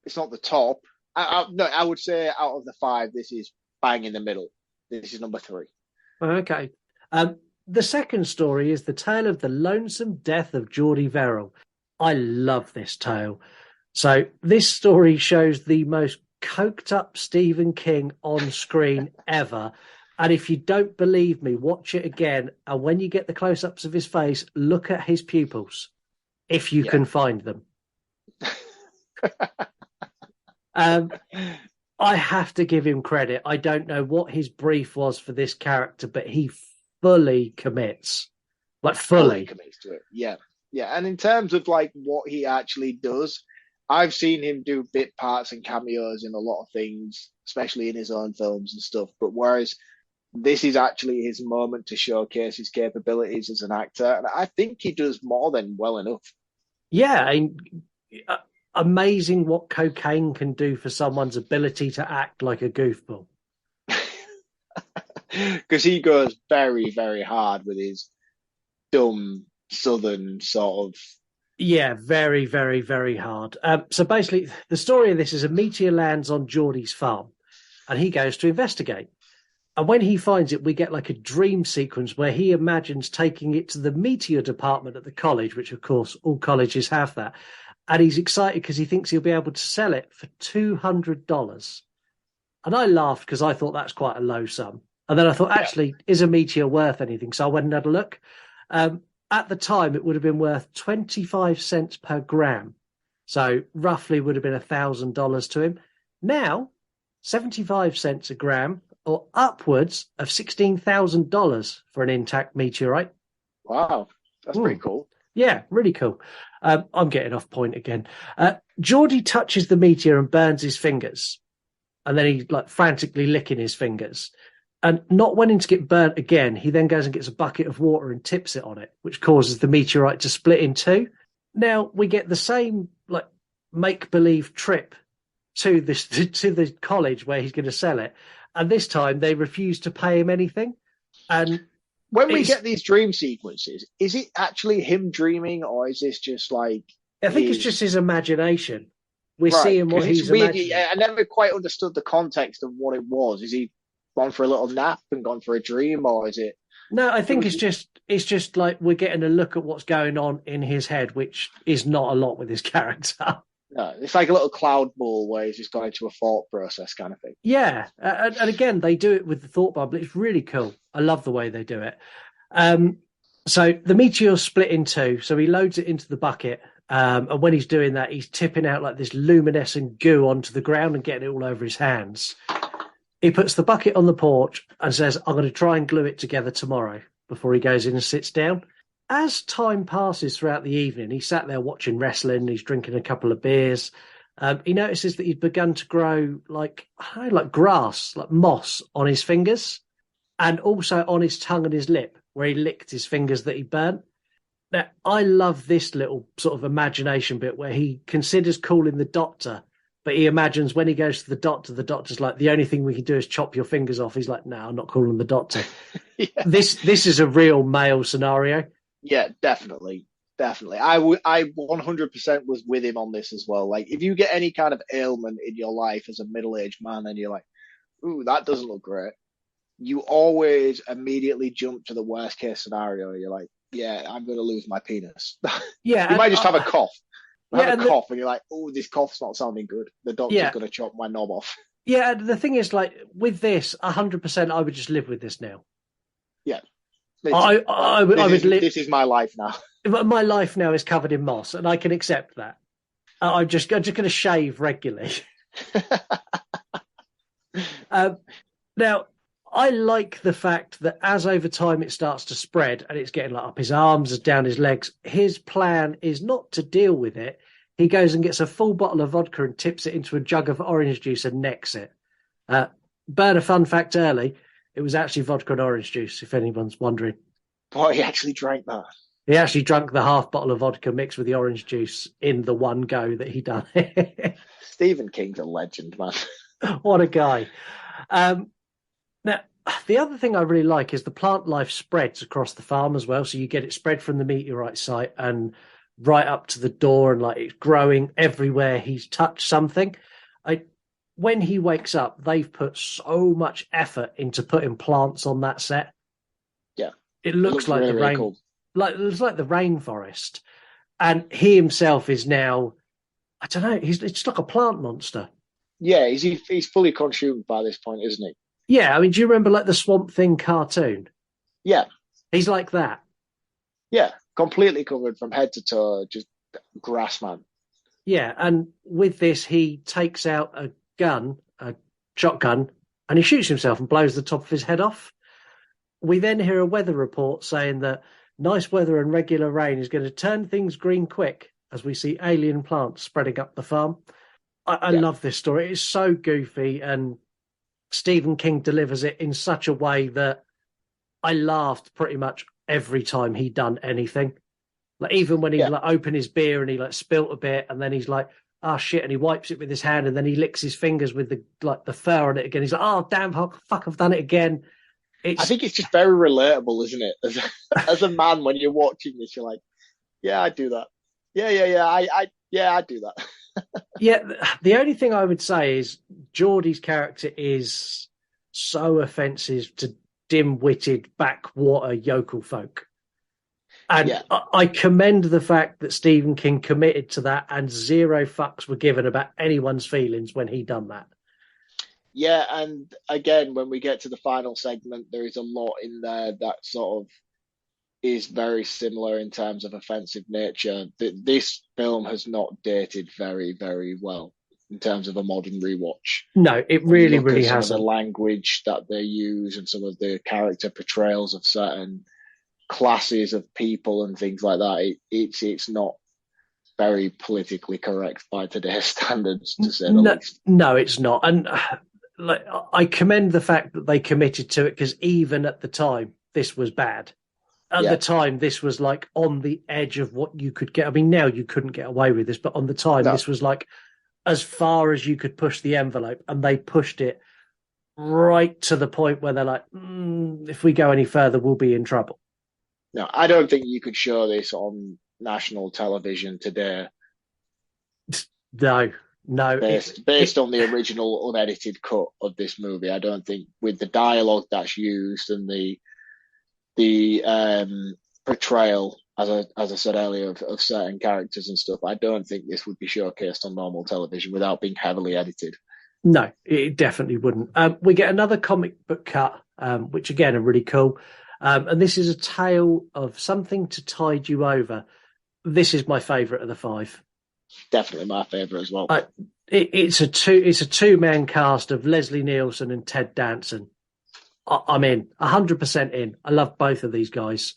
It's not the top. I would say out of the 5, this is bang in the middle. This is number 3. Okay. The second story is the tale of the lonesome death of Geordie Verrill. I love this tale. So this story shows the most coked up Stephen King on screen ever. And if you don't believe me, watch it again. And when you get the close-ups of his face, look at his pupils, if you can find them. I have to give him credit. I don't know what his brief was for this character, but he fully commits. Like, fully commits to it. Yeah. Yeah. And in terms of like what he actually does, I've seen him do bit parts and cameos in a lot of things, especially in his own films and stuff. But whereas this is actually his moment to showcase his capabilities as an actor, and I think he does more than well enough. Yeah, amazing what cocaine can do for someone's ability to act like a goofball. Because he goes very, very hard with his dumb southern sort of. Yeah, very, very, very hard. So basically, the story of this is a meteor lands on Geordie's farm, and he goes to investigate. And when he finds it, we get like a dream sequence where he imagines taking it to the meteor department at the college, which, of course, all colleges have that. And he's excited because he thinks he'll be able to sell it for $200. And I laughed because I thought that's quite a low sum. And then I thought, actually, is a meteor worth anything? So I went and had a look. At the time, it would have been worth 25 cents per gram. So roughly would have been $1,000 to him. Now, 75 cents a gram, or upwards of $16,000 for an intact meteorite. Wow, that's pretty cool. Yeah, really cool. I'm getting off point again. Geordie touches the meteor and burns his fingers. And then he's like frantically licking his fingers. And not wanting to get burnt again, he then goes and gets a bucket of water and tips it on it, which causes the meteorite to split in two. Now we get the same like make-believe trip to the college where he's going to sell it. And this time they refuse to pay him anything. And when we get these dream sequences, is it actually him dreaming, or is this just like? I think it's just his imagination. We're seeing what he's imagining. I never quite understood the context of what it was. Is he gone for a little nap and gone for a dream, or is it? No, I think it's just like we're getting a look at what's going on in his head, which is not a lot with his character. No, it's like a little cloud ball where he's just gone into a thought process kind of thing. Yeah, and again, they do it with the thought bubble. It's really cool. I love the way they do it. So the meteor's split in two, so he loads it into the bucket, and when he's doing that, he's tipping out like this luminescent goo onto the ground and getting it all over his hands. He puts the bucket on the porch and says, I'm going to try and glue it together tomorrow, before he goes in and sits down. As time passes throughout the evening, he's sat there watching wrestling, he's drinking a couple of beers. He notices that he's begun to grow like grass, like moss on his fingers, and also on his tongue and his lip, where he licked his fingers that he burnt. Now, I love this little sort of imagination bit where he considers calling the doctor, but he imagines when he goes to the doctor's like, the only thing we can do is chop your fingers off. He's like, no, I'm not calling the doctor. Yeah. This is a real male scenario. Yeah, definitely. I 100% was with him on this as well. Like, if you get any kind of ailment in your life as a middle-aged man and you're like, ooh, that doesn't look great, you always immediately jump to the worst-case scenario. You're like, yeah, I'm going to lose my penis. Yeah, you might just have a cough. And you're like, oh, this cough's not sounding good. The doctor's going to chop my knob off. Yeah, the thing is, like, with this, 100%, I would just live with this now. Yeah. I would live. This is my life now. My life now is covered in moss, and I can accept that. I'm just going to shave regularly. Now, I like the fact that as over time it starts to spread and it's getting like up his arms, down his legs, his plan is not to deal with it. He goes and gets a full bottle of vodka and tips it into a jug of orange juice and necks it. Burn a fun fact early. It was actually vodka and orange juice, if anyone's wondering. Boy, he actually drank that. He actually drank the half bottle of vodka mixed with the orange juice in the one go that he done. Stephen King's a legend, man. What a guy. Now, the other thing I really like is the plant life spreads across the farm as well. So you get it spread from the meteorite site and right up to the door, and like it's growing everywhere he's touched something. When he wakes up, they've put so much effort into putting plants on that set. Yeah, it looks like really, the really rain, cool. it's like the rainforest, and he himself is now, I don't know, it's like a plant monster. Yeah, he's fully consumed by this point, isn't he? Yeah, I mean, do you remember like the Swamp Thing cartoon? Yeah, he's like that. Yeah, completely covered from head to toe, just grass man. Yeah, and with this, he takes out a shotgun, and he shoots himself and blows the top of his head off. We then hear a weather report saying that nice weather and regular rain is going to turn things green quick as we see alien plants spreading up the farm. I love this story. It's so goofy, and Stephen King delivers it in such a way that I laughed pretty much every time he'd done anything. Like even when he like opened his beer and he like spilt a bit, and then he's like, "Oh shit!" and he wipes it with his hand, and then he licks his fingers with the fur on it again. He's like, "Oh damn, fuck! I've done it again." I think it's just very relatable, isn't it? As a man, when you're watching this, you're like, "Yeah, I do that. Yeah, I do that." Yeah, the only thing I would say is Geordie's character is so offensive to dim-witted backwater yokel folk. And I commend the fact that Stephen King committed to that, and zero fucks were given about anyone's feelings when he done that. Yeah, and again, when we get to the final segment, there is a lot in there that sort of is very similar in terms of offensive nature. This film has not dated very, very well in terms of a modern rewatch. No, it really, really hasn't. hasn't. Some of the language that they use and some of the character portrayals of certain classes of people and things like that, it's not very politically correct by today's standards, to say the least. No, it's not. And like, I commend the fact that they committed to it, because even at the time, this was bad. At the time, this was like on the edge of what you could get. I mean, now you couldn't get away with this, but on the time, this was like as far as you could push the envelope, and they pushed it right to the point where they're like, if we go any further, we'll be in trouble. No, I don't think you could show this on national television today. No. Based on the original unedited cut of this movie, I don't think, with the dialogue that's used and the portrayal, as I said earlier, of certain characters and stuff, I don't think this would be showcased on normal television without being heavily edited. No, it definitely wouldn't. We get another comic book cut, which again are really cool. And this is a tale of something to tide you over. This is my favourite of the five. Definitely my favourite as well. It's a two-man cast of Leslie Nielsen and Ted Danson. I'm in, 100% in. I love both of these guys.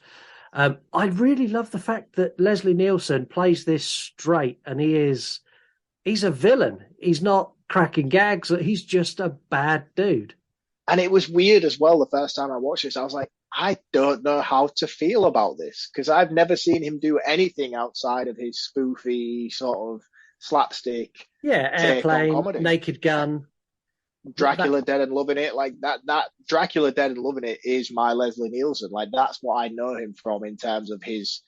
I really love the fact that Leslie Nielsen plays this straight, and he's a villain. He's not cracking gags. He's just a bad dude. And it was weird as well. The first time I watched this, I was like, I don't know how to feel about this, because I've never seen him do anything outside of his spoofy sort of slapstick. Yeah, Airplane, Naked Gun. Dracula Dead and Loving It, like that Dracula Dead and Loving It is my Leslie Nielsen. Like that's what I know him from in terms of his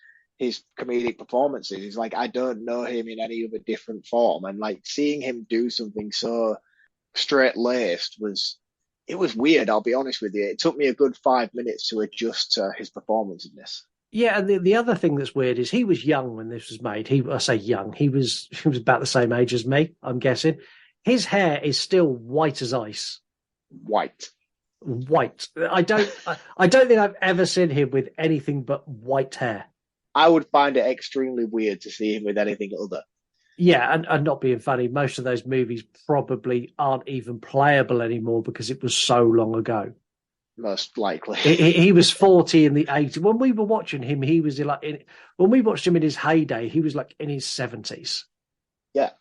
comedic performances. He's like, I don't know him in any other different form, and like seeing him do something so straight laced was weird. I'll be honest with you, it took me a good 5 minutes to adjust to his performance in this. Yeah, and the other thing that's weird is he was young when this was made. I say young, he was about the same age as me, I'm guessing. His hair is still white as ice. White. I don't think I've ever seen him with anything but white hair. I would find it extremely weird to see him with anything other. Yeah, and not being funny, most of those movies probably aren't even playable anymore because it was so long ago. Most likely. He was 40 in the 80s. When we were watching him, he was when we watched him in his heyday, he was like in his 70s. Yeah,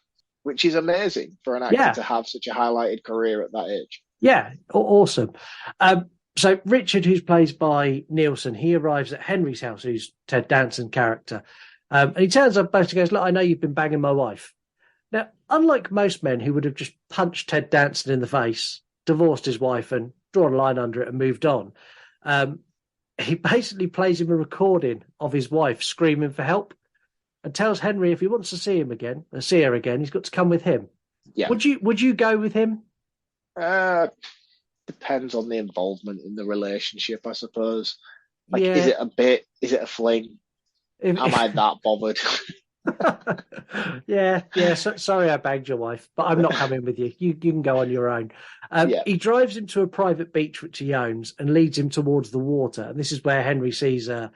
which is amazing for an actor to have such a highlighted career at that age. Yeah, awesome. So Richard, who's played by Nielsen, he arrives at Henry's house, who's Ted Danson's character. And he turns up, basically goes, look, I know you've been banging my wife. Now, unlike most men who would have just punched Ted Danson in the face, divorced his wife and drawn a line under it and moved on, he basically plays him a recording of his wife screaming for help and tells Henry if he wants to see her again, he's got to come with him. Yeah. Would you go with him? Depends on the involvement in the relationship, I suppose. Is it a bit? Is it a fling? Am I that bothered? yeah. Sorry I banged your wife, but I'm not coming with you. You can go on your own. He drives him to a private beach which he owns and leads him towards the water. And this is where Henry sees a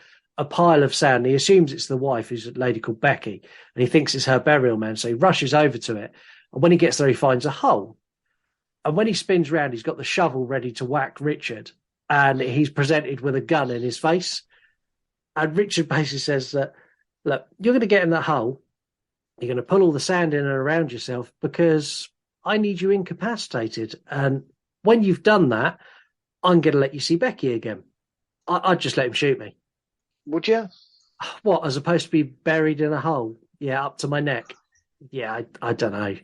pile of sand. He assumes it's the wife, who's a lady called Becky, and he thinks it's her burial mound. So he rushes over to it. And when he gets there, he finds a hole. And when he spins round, he's got the shovel ready to whack Richard. And he's presented with a gun in his face. And Richard basically says that, look, you're going to get in that hole. You're going to pull all the sand in and around yourself because I need you incapacitated. And when you've done that, I'm going to let you see Becky again. I'd just let him shoot me. Would you? What, as opposed to be buried in a hole? Yeah, up to my neck. Yeah, I don't know.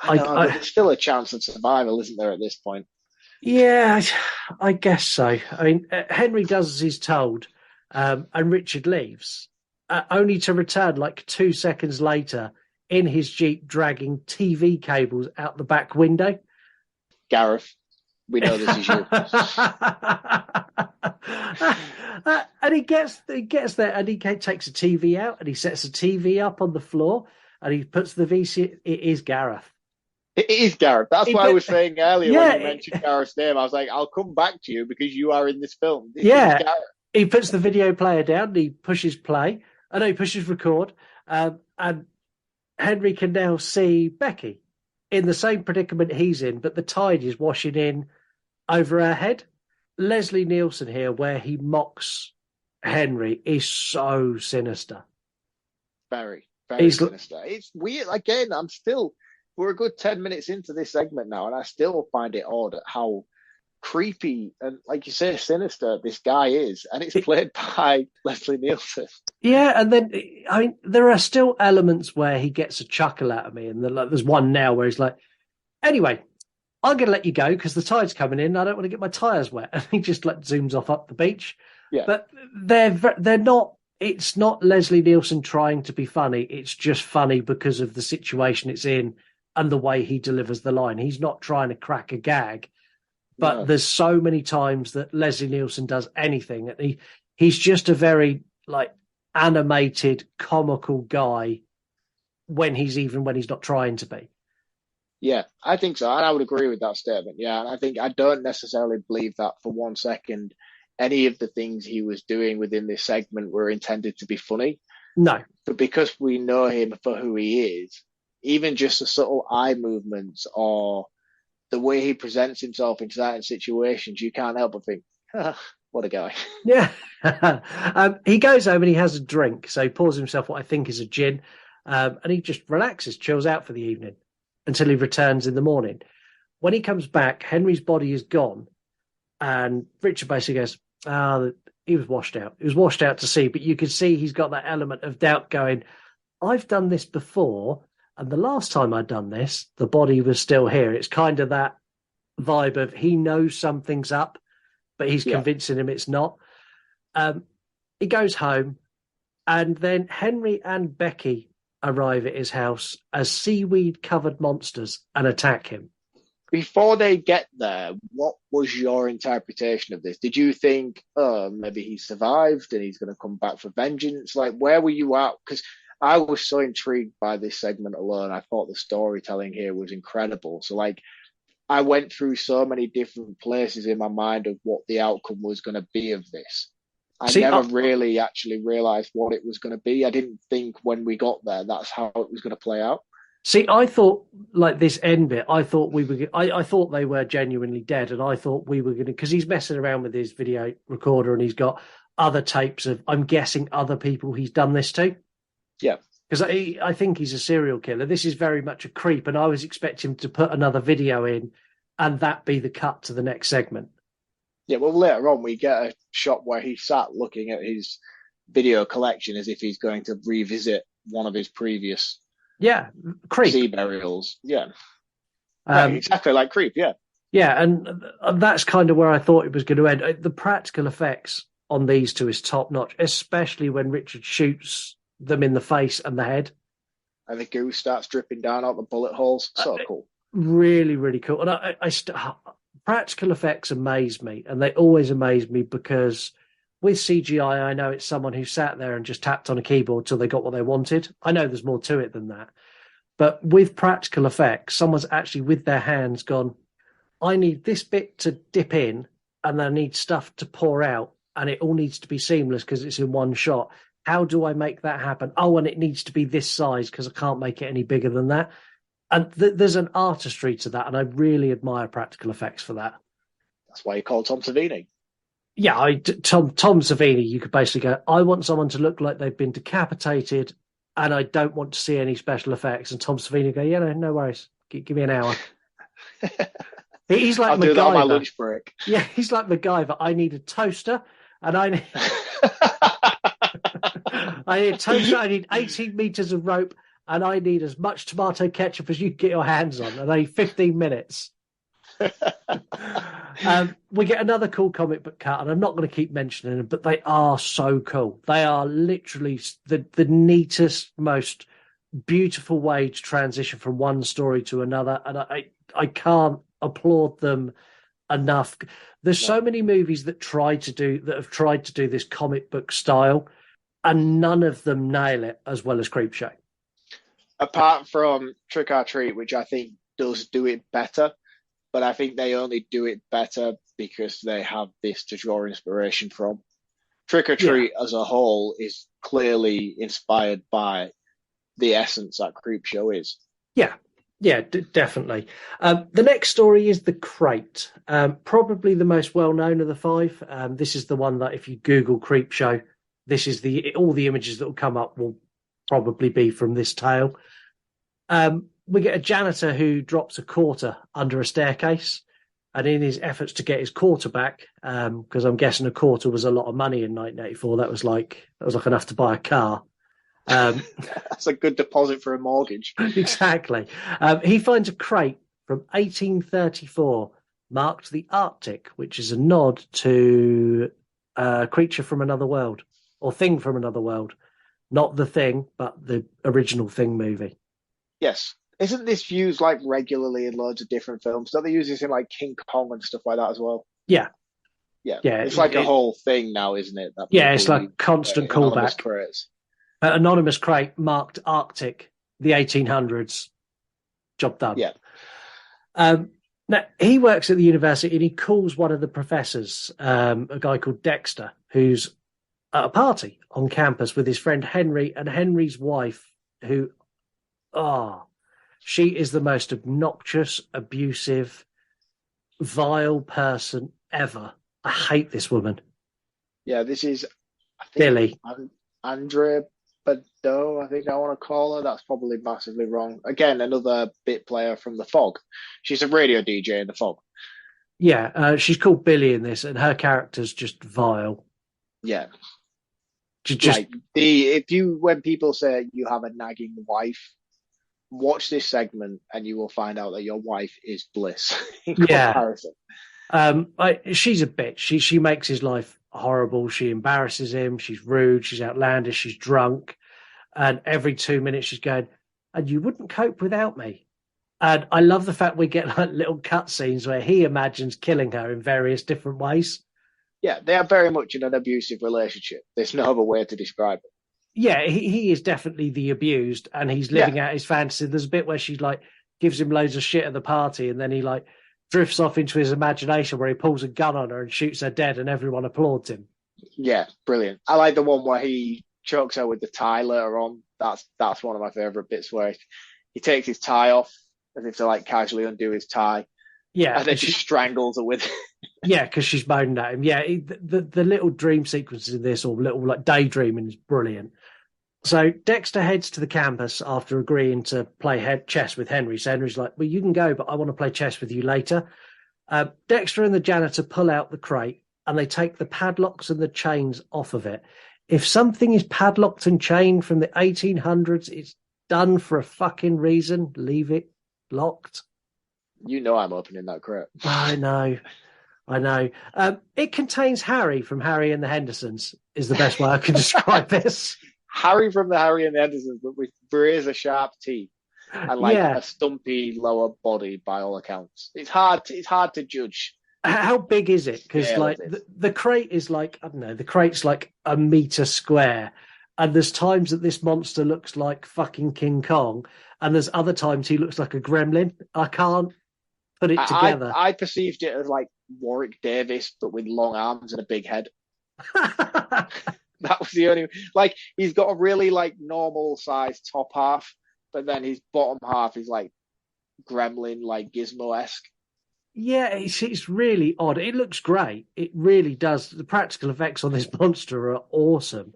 But there's still a chance of survival, isn't there, at this point? Yeah, I guess so. I mean, Henry does as he's told, and Richard leaves, only to return like 2 seconds later in his Jeep dragging TV cables out the back window. Gareth, we know this is you. And he gets there and he takes a TV out and he sets a TV up on the floor and he puts the VC. It is Gareth. It is Gareth. That's what I was saying earlier when you mentioned Gareth's name. I was like, I'll come back to you because you are in this film. This is Gareth. He puts the video player down and he pushes play. He pushes record. And Henry can now see Becky in the same predicament he's in, but the tide is washing in over her head. Leslie Nielsen here, where he mocks Henry, is so sinister. Very, very sinister. It's weird. Again, we're a good 10 minutes into this segment now, and I still find it odd how creepy and, like you say, sinister this guy is. And it's played by Leslie Nielsen. Yeah, and then, I mean, there are still elements where he gets a chuckle out of me. And there's one now where he's like, anyway, I'm going to let you go because the tide's coming in. I don't want to get my tyres wet. And he just zooms off up the beach. Yeah. But they're not, it's not Leslie Nielsen trying to be funny. It's just funny because of the situation it's in and the way he delivers the line. He's not trying to crack a gag, but there's so many times that Leslie Nielsen does anything. And he's just a very animated, comical guy when he's not trying to be. Yeah, I think so. And I would agree with that statement. Yeah. And I don't necessarily believe that for 1 second any of the things he was doing within this segment were intended to be funny. No. But because we know him for who he is, even just the subtle eye movements or the way he presents himself in certain situations, you can't help but think, what a guy. Yeah. He goes home and he has a drink. So he pours himself what I think is a gin, and he just relaxes, chills out for the evening until he returns in the morning. When he comes back, Henry's body is gone. And Richard basically goes, he was washed out. He was washed out to sea, but you can see he's got that element of doubt going, I've done this before. And the last time I'd done this, the body was still here. It's kind of that vibe of he knows something's up, but he's convincing him it's not. He goes home, and then Henry and Becky arrive at his house as seaweed-covered monsters and attack him. Before they get there, what was your interpretation of this? Did you think, maybe he survived and he's going to come back for vengeance? Where were you at? Because I was so intrigued by this segment alone. I thought the storytelling here was incredible. So, I went through so many different places in my mind of what the outcome was going to be of this. I never really actually realised what it was going to be. I didn't think when we got there that's how it was going to play out. See, I thought like this end bit. I thought we were. I thought they were genuinely dead, and I thought we were going to because he's messing around with his video recorder and he's got other tapes of. I'm guessing other people he's done this to. Yeah, because I think he's a serial killer. This is very much a creep, and I was expecting him to put another video in, and that be the cut to the next segment. Yeah, well, later on we get a shot where he sat looking at his video collection as if he's going to revisit one of his previous. Yeah, Creep. Sea burials. Yeah. Right, exactly like Creep, yeah. Yeah, and that's kind of where I thought it was going to end. The practical effects on these two is top notch, especially when Richard shoots them in the face and the head. And the goo starts dripping down out the bullet holes. So cool. Really, really cool. And practical effects amaze me, and they always amaze me because with CGI, I know it's someone who sat there and just tapped on a keyboard till they got what they wanted. I know there's more to it than that. But with practical effects, someone's actually with their hands gone, I need this bit to dip in and I need stuff to pour out and it all needs to be seamless because it's in one shot. How do I make that happen? Oh, and it needs to be this size because I can't make it any bigger than that. And there's an artistry to that, and I really admire practical effects for that. That's why you call Tom Savini. Yeah, Tom Savini, you could basically go, I want someone to look like they've been decapitated and I don't want to see any special effects. And Tom Savini go, yeah, no worries. Give me an hour. He's like I'll MacGyver. Do that on my lunch break. Yeah, he's like MacGyver. I need a toaster and I need... I need a toaster, I need 18 meters of rope, and I need as much tomato ketchup as you can get your hands on. And I need 15 minutes. We get another cool comic book cut, and I'm not going to keep mentioning them, but they are so cool. They are literally the neatest, most beautiful way to transition from one story to another, and I can't applaud them enough. There's so many movies that have tried to do this comic book style, and none of them nail it as well as Creepshow. Apart from Trick or Treat, which I think does do it better, but I think they only do it better because they have this to draw inspiration from. Trick or Treat as a whole is clearly inspired by the essence that Creepshow is. Yeah, definitely. The next story is The Crate, probably the most well-known of the five. This is the one that if you Google Creepshow, this is all the images that will come up will probably be from this tale. We get a janitor who drops a quarter under a staircase, and in his efforts to get his quarter back, because I'm guessing a quarter was a lot of money in 1984, that was like enough to buy a car. That's a good deposit for a mortgage. Exactly. He finds a crate from 1834 marked the Arctic, which is a nod to Creature from Another World, or Thing from Another World. Not The Thing, but the original Thing movie. Yes. Isn't this used like regularly in loads of different films? Don't they use this in like King Kong and stuff like that as well? Yeah. It's like a whole thing now, isn't it? It's like constant callback. Anonymous crate marked Arctic, the 1800s. Job done. Yeah. Now, he works at the university and he calls one of the professors, a guy called Dexter, who's at a party on campus with his friend Henry and Henry's wife, who, she is the most obnoxious, abusive, vile person ever. I hate this woman. Yeah, this is Billy. Andrea Bado, I think I want to call her. That's probably massively wrong. Again, another bit player from The Fog. She's a radio DJ in The Fog. Yeah, she's called Billy in this, and her character's just vile. Yeah. Just like when people say you have a nagging wife, watch this segment and you will find out that your wife is bliss in comparison. She's a bitch. She makes his life horrible. She embarrasses him. She's rude. She's outlandish. She's drunk. And every 2 minutes she's going, and you wouldn't cope without me. And I love the fact we get like little cut scenes where he imagines killing her in various different ways. Yeah, they are very much in an abusive relationship. There's no other way to describe it. Yeah, he is definitely the abused, and he's living out his fantasy. There's a bit where she like gives him loads of shit at the party, and then he like drifts off into his imagination where he pulls a gun on her and shoots her dead, and everyone applauds him. Yeah, brilliant. I like the one where he chokes her with the tie later on. That's one of my favorite bits where he takes his tie off as if to like casually undo his tie, Yeah, and then just strangles her with it. yeah, because she's moaned at him. Yeah, the little dream sequences in this, or little like daydreaming, is brilliant. So Dexter heads to the campus after agreeing to play chess with Henry. So Henry's like, well, you can go, but I want to play chess with you later. Dexter and the janitor pull out the crate and they take the padlocks and the chains off of it. If something is padlocked and chained from the 1800s, it's done for a fucking reason. Leave it locked. You know I'm opening that crate. I know. It contains Harry from Harry and the Hendersons, is the best way I can describe this. Harry from the Harry and the Hendersons, but with razor-sharp teeth and like a stumpy lower body by all accounts. It's hard to judge. How big is it? Because like the crate is like, I don't know, the crate's like a meter square, and there's times that this monster looks like fucking King Kong, and there's other times he looks like a gremlin. I can't put it together. I perceived it as like Warwick Davis, but with long arms and a big head. That was the only, like, he's got a really like normal sized top half, but then his bottom half is like gremlin, like Gizmo-esque. Yeah, it's really odd. It looks great. It really does. The practical effects on this monster are awesome.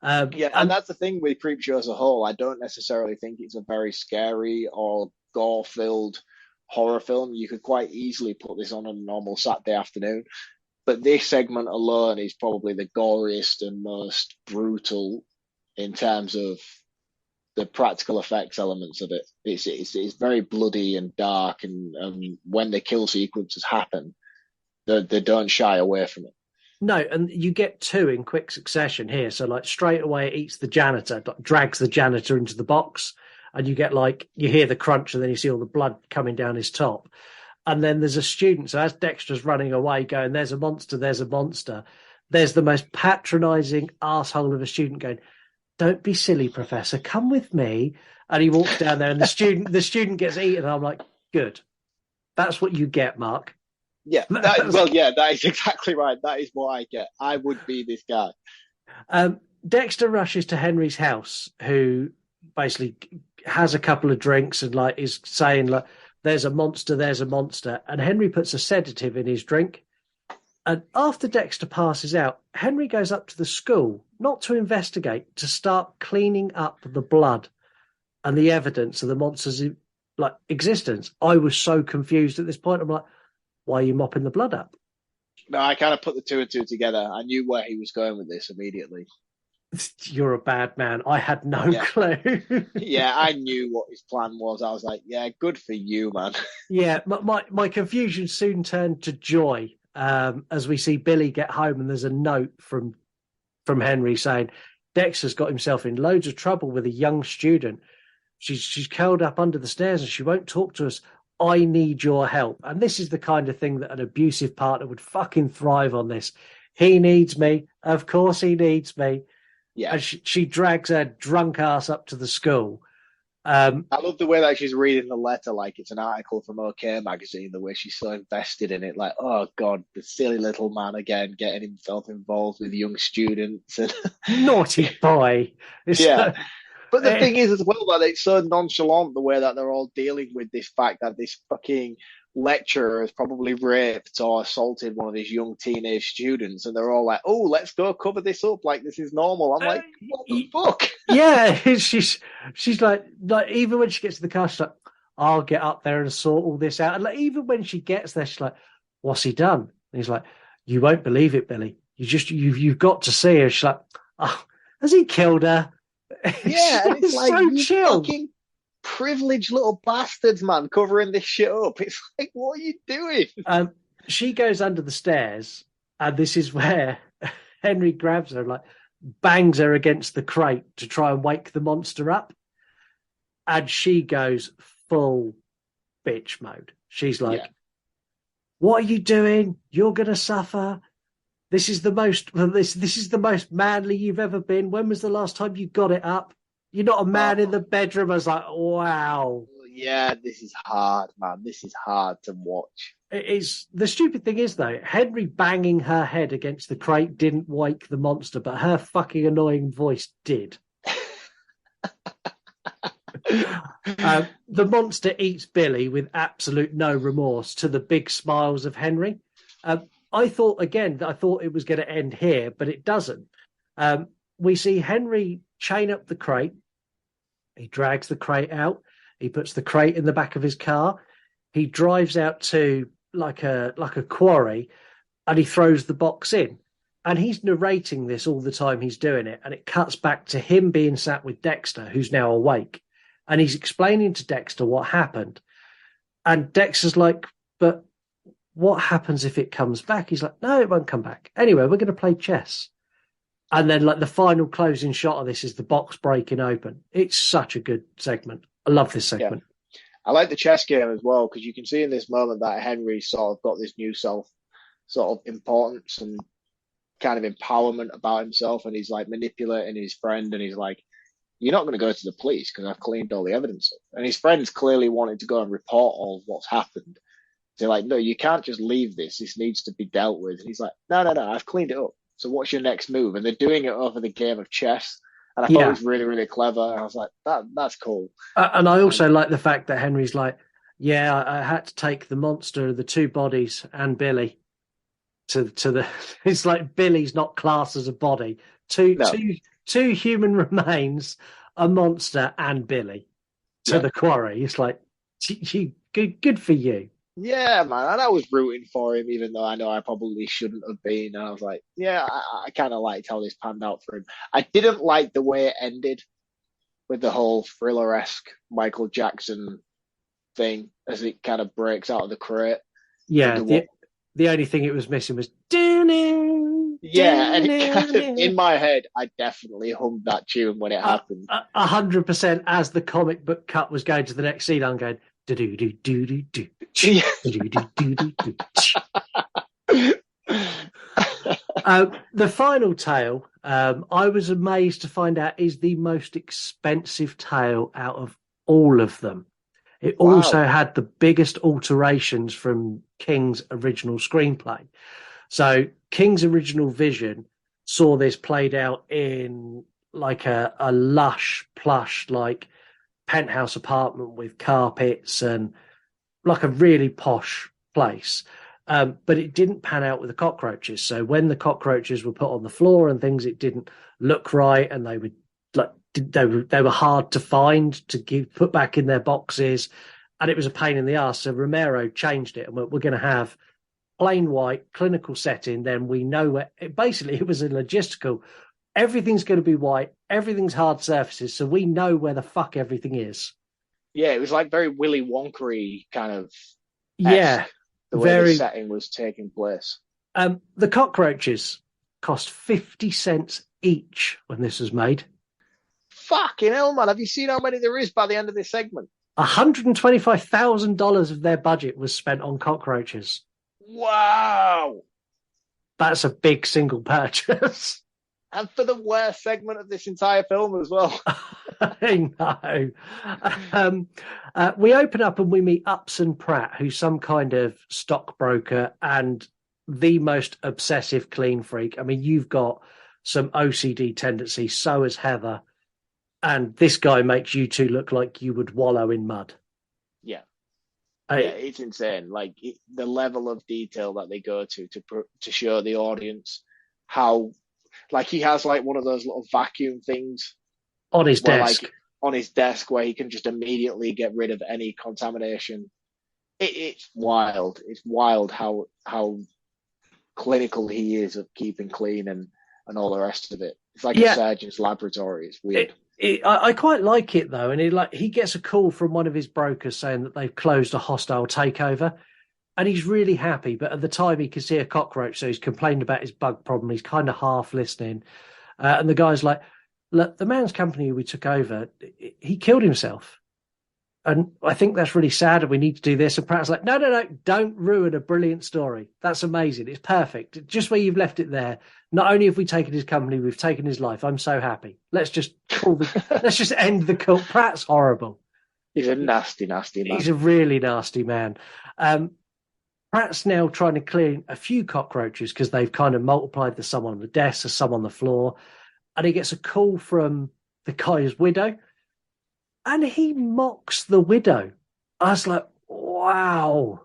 And that's the thing with Creepshow as a whole. I don't necessarily think it's a very scary or gore-filled horror film. You could quite easily put this on a normal Saturday afternoon. But this segment alone is probably the goriest and most brutal in terms of the practical effects elements of it. It's very bloody and dark, and when the kill sequences happen, they don't shy away from it. No, and you get two in quick succession here. So like straight away it eats the janitor, drags the janitor into the box, and you get like, you hear the crunch and then you see all the blood coming down his top. And then there's a student. So as Dexter's running away going, there's a monster, there's the most patronizing asshole of a student going, don't be silly, Professor, come with me. And he walks down there and the student gets eaten. And I'm like, good. That's what you get, Mark. Yeah. That is exactly right. That is what I get. I would be this guy. Dexter rushes to Henry's house, who basically has a couple of drinks and like is saying like, there's a monster. And Henry puts a sedative in his drink. And after Dexter passes out, Henry goes up to the school, not to investigate, to start cleaning up the blood and the evidence of the monster's like existence. I was so confused at this point. I'm like, why are you mopping the blood up? No, I kind of put the two and two together. I knew where he was going with this immediately. You're a bad man. I had no clue. Yeah, I knew what his plan was. I was like, yeah, good for you, man. Yeah, my confusion soon turned to joy as we see Billy get home and there's a note from Henry saying Dexter's got himself in loads of trouble with a young student. She's curled up under the stairs and she won't talk to us. I need your help. And this is the kind of thing that an abusive partner would fucking thrive on this. He needs me. Of course he needs me. Yeah. And she drags her drunk ass up to the school. I love the way that she's reading the letter like it's an article from OK magazine, the way she's so invested in it. Like, oh, God, the silly little man again getting himself involved with young students. Naughty boy. But the thing is as well that it's so nonchalant the way that they're all dealing with this fact that this fucking lecturer has probably raped or assaulted one of these young teenage students, and they're all like, oh, let's go cover this up like this is normal. I'm like, what the fuck? Yeah, she's like even when she gets to the car, she's like, I'll get up there and sort all this out. And like even when she gets there, she's like, what's he done? And he's like, you won't believe it, Billy. You've got to see her. She's like, oh, has he killed her? Yeah, and it's like, so you chill. Fucking privileged little bastards, man, covering this shit up. It's like, what are you doing? She goes under the stairs, and this is where Henry grabs her and like bangs her against the crate to try and wake the monster up. And she goes full bitch mode. She's like, what are you doing? You're gonna suffer. This is the most manly you've ever been. When was the last time you got it up? You're not a man in the bedroom. I was like, wow. Yeah, this is hard, man. This is hard to watch. the stupid thing is though, Henry banging her head against the crate didn't wake the monster, but her fucking annoying voice did. The monster eats Billy with absolute no remorse, to the big smiles of Henry. I thought it was going to end here, but it doesn't. We see Henry chain up the crate. He drags the crate out. He puts the crate in the back of his car. He drives out to like a quarry, and he throws the box in. And he's narrating this all the time he's doing it, and it cuts back to him being sat with Dexter, who's now awake, and he's explaining to Dexter what happened. And Dexter's like, but what happens if it comes back? He's like, no, it won't come back. Anyway, we're going to play chess. And then like the final closing shot of this is the box breaking open. It's such a good segment. I love this segment. Yeah. I like the chess game as well, because you can see in this moment that Henry sort of got this new self sort of importance and kind of empowerment about himself, and he's like manipulating his friend, and he's like, you're not going to go to the police because I've cleaned all the evidence up. And his friend's clearly wanting to go and report all of what's happened. They're like, no, you can't just leave this. This needs to be dealt with. And he's like, no, I've cleaned it up. So what's your next move? And they're doing it over the game of chess. And I thought it was really, really clever. And I was like, that's cool. And I also like the fact that Henry's like, yeah, I had to take the monster, the two bodies, and Billy to the. It's like Billy's not classed as a body. Two human remains, a monster, and Billy to the quarry. It's like, good for you. Yeah, man. And I was rooting for him, even though I know I probably shouldn't have been. And I was like, yeah, I kind of liked how this panned out for him. I didn't like the way it ended with the whole thriller-esque Michael Jackson thing as it kind of breaks out of the crate. Yeah, the only thing it was missing was... Yeah, and it kind of, in my head, I definitely hummed that tune when it happened. 100% as the comic book cut was going to the next scene, I'm going... The final tale, I was amazed to find out, is the most expensive tale out of all of them. It also had the biggest alterations from King's original screenplay. So King's original vision saw this played out in like a lush, plush, like penthouse apartment with carpets and like a really posh place. But it didn't pan out with the cockroaches. So when the cockroaches were put on the floor and things, it didn't look right, and they would they were hard to find to put back in their boxes, and it was a pain in the ass. So Romero changed it, and we're going to have plain white clinical setting. Then we know where. Basically, it was a logistical. Everything's going to be white. Everything's hard surfaces, so we know where the fuck everything is. Yeah, it was like very Willy Wonka-y kind of. Yeah, the way the setting was taking place. The cockroaches cost 50 cents each when this was made. Fucking hell, man! Have you seen how many there is by the end of this segment? $125,000 of their budget was spent on cockroaches. Wow, that's a big single purchase. And for the worst segment of this entire film as well. I know. We open up and we meet Upson Pratt, who's some kind of stockbroker and the most obsessive clean freak. I mean, you've got some OCD tendency, so has Heather. And this guy makes you two look like you would wallow in mud. Yeah. It's insane. Like the level of detail that they go to show the audience how... Like he has like one of those little vacuum things on his desk. Like, on his desk where he can just immediately get rid of any contamination. It's wild. It's wild how clinical he is of keeping clean and all the rest of it. It's like a surgeon's laboratory. It's weird. I quite like it though, and he gets a call from one of his brokers saying that they've closed a hostile takeover. And he's really happy, but at the time he can see a cockroach, so he's complained about his bug problem. He's kind of half listening. And the guy's like, look, the man's company we took over, he killed himself. And I think that's really sad, and we need to do this. And Pratt's like, no, don't ruin a brilliant story. That's amazing. It's perfect. Just where you've left it there. Not only have we taken his company, we've taken his life. I'm so happy. Let's just end the cult. Pratt's horrible. He's a nasty, nasty man. He's a really nasty man. Pratt's now trying to clean a few cockroaches because they've kind of multiplied. There's some on the desk, there's some on the floor. And he gets a call from the guy's widow. And he mocks the widow. I was like, wow.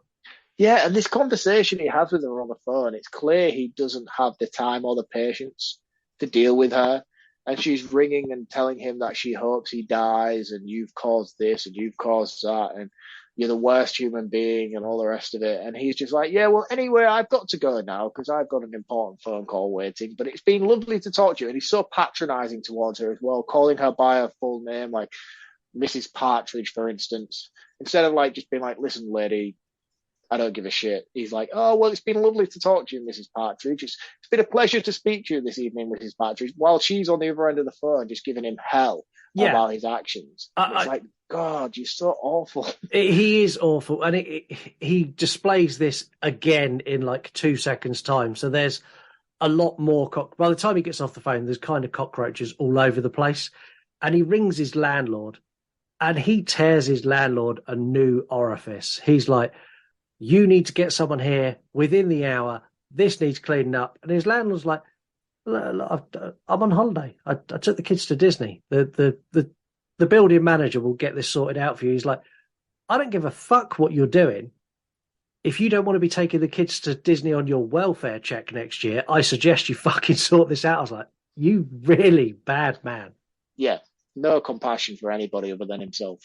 Yeah, and this conversation he has with her on the phone, it's clear he doesn't have the time or the patience to deal with her. And she's ringing and telling him that she hopes he dies, and you've caused this and you've caused that, and you're the worst human being, and all the rest of it. And he's just like, yeah, well, anyway, I've got to go now because I've got an important phone call waiting. But it's been lovely to talk to you. And he's so patronizing towards her as well, calling her by her full name, like Mrs. Partridge, for instance, instead of like just being like, listen, lady, I don't give a shit. He's like, oh, well, it's been lovely to talk to you, Mrs. Partridge. It's been a pleasure to speak to you this evening, Mrs. Partridge, while she's on the other end of the phone just giving him hell about his actions. It's like, God, you're so awful. He is awful. And he displays this again in like 2 seconds' time. So there's a lot more. By the time he gets off the phone, there's kind of cockroaches all over the place. And he rings his landlord and he tears his landlord a new orifice. He's like, you need to get someone here within the hour. This needs cleaning up. And his landlord's like, I'm on holiday. I took the kids to Disney. The building manager will get this sorted out for you. He's like, I don't give a fuck what you're doing. If you don't want to be taking the kids to Disney on your welfare check next year, I suggest you fucking sort this out. I was like, you really bad man. Yeah, no compassion for anybody other than himself.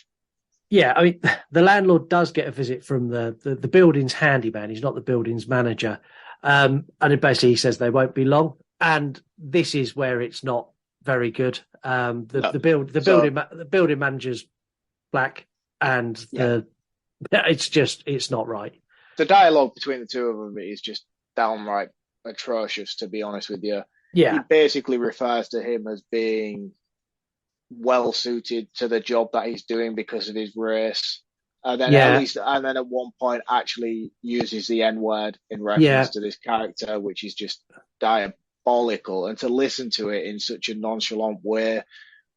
Yeah, I mean, the landlord does get a visit from the building's handyman. He's not the building's manager. And basically he says they won't be long. And this is where it's not very good. The building manager's black, and it's not right. The dialogue between the two of them is just downright atrocious, to be honest with you. Yeah. He basically refers to him as being well suited to the job that he's doing because of his race, and then at one point actually uses the N-word in reference to this character, which is just diabolical. And to listen to it in such a nonchalant way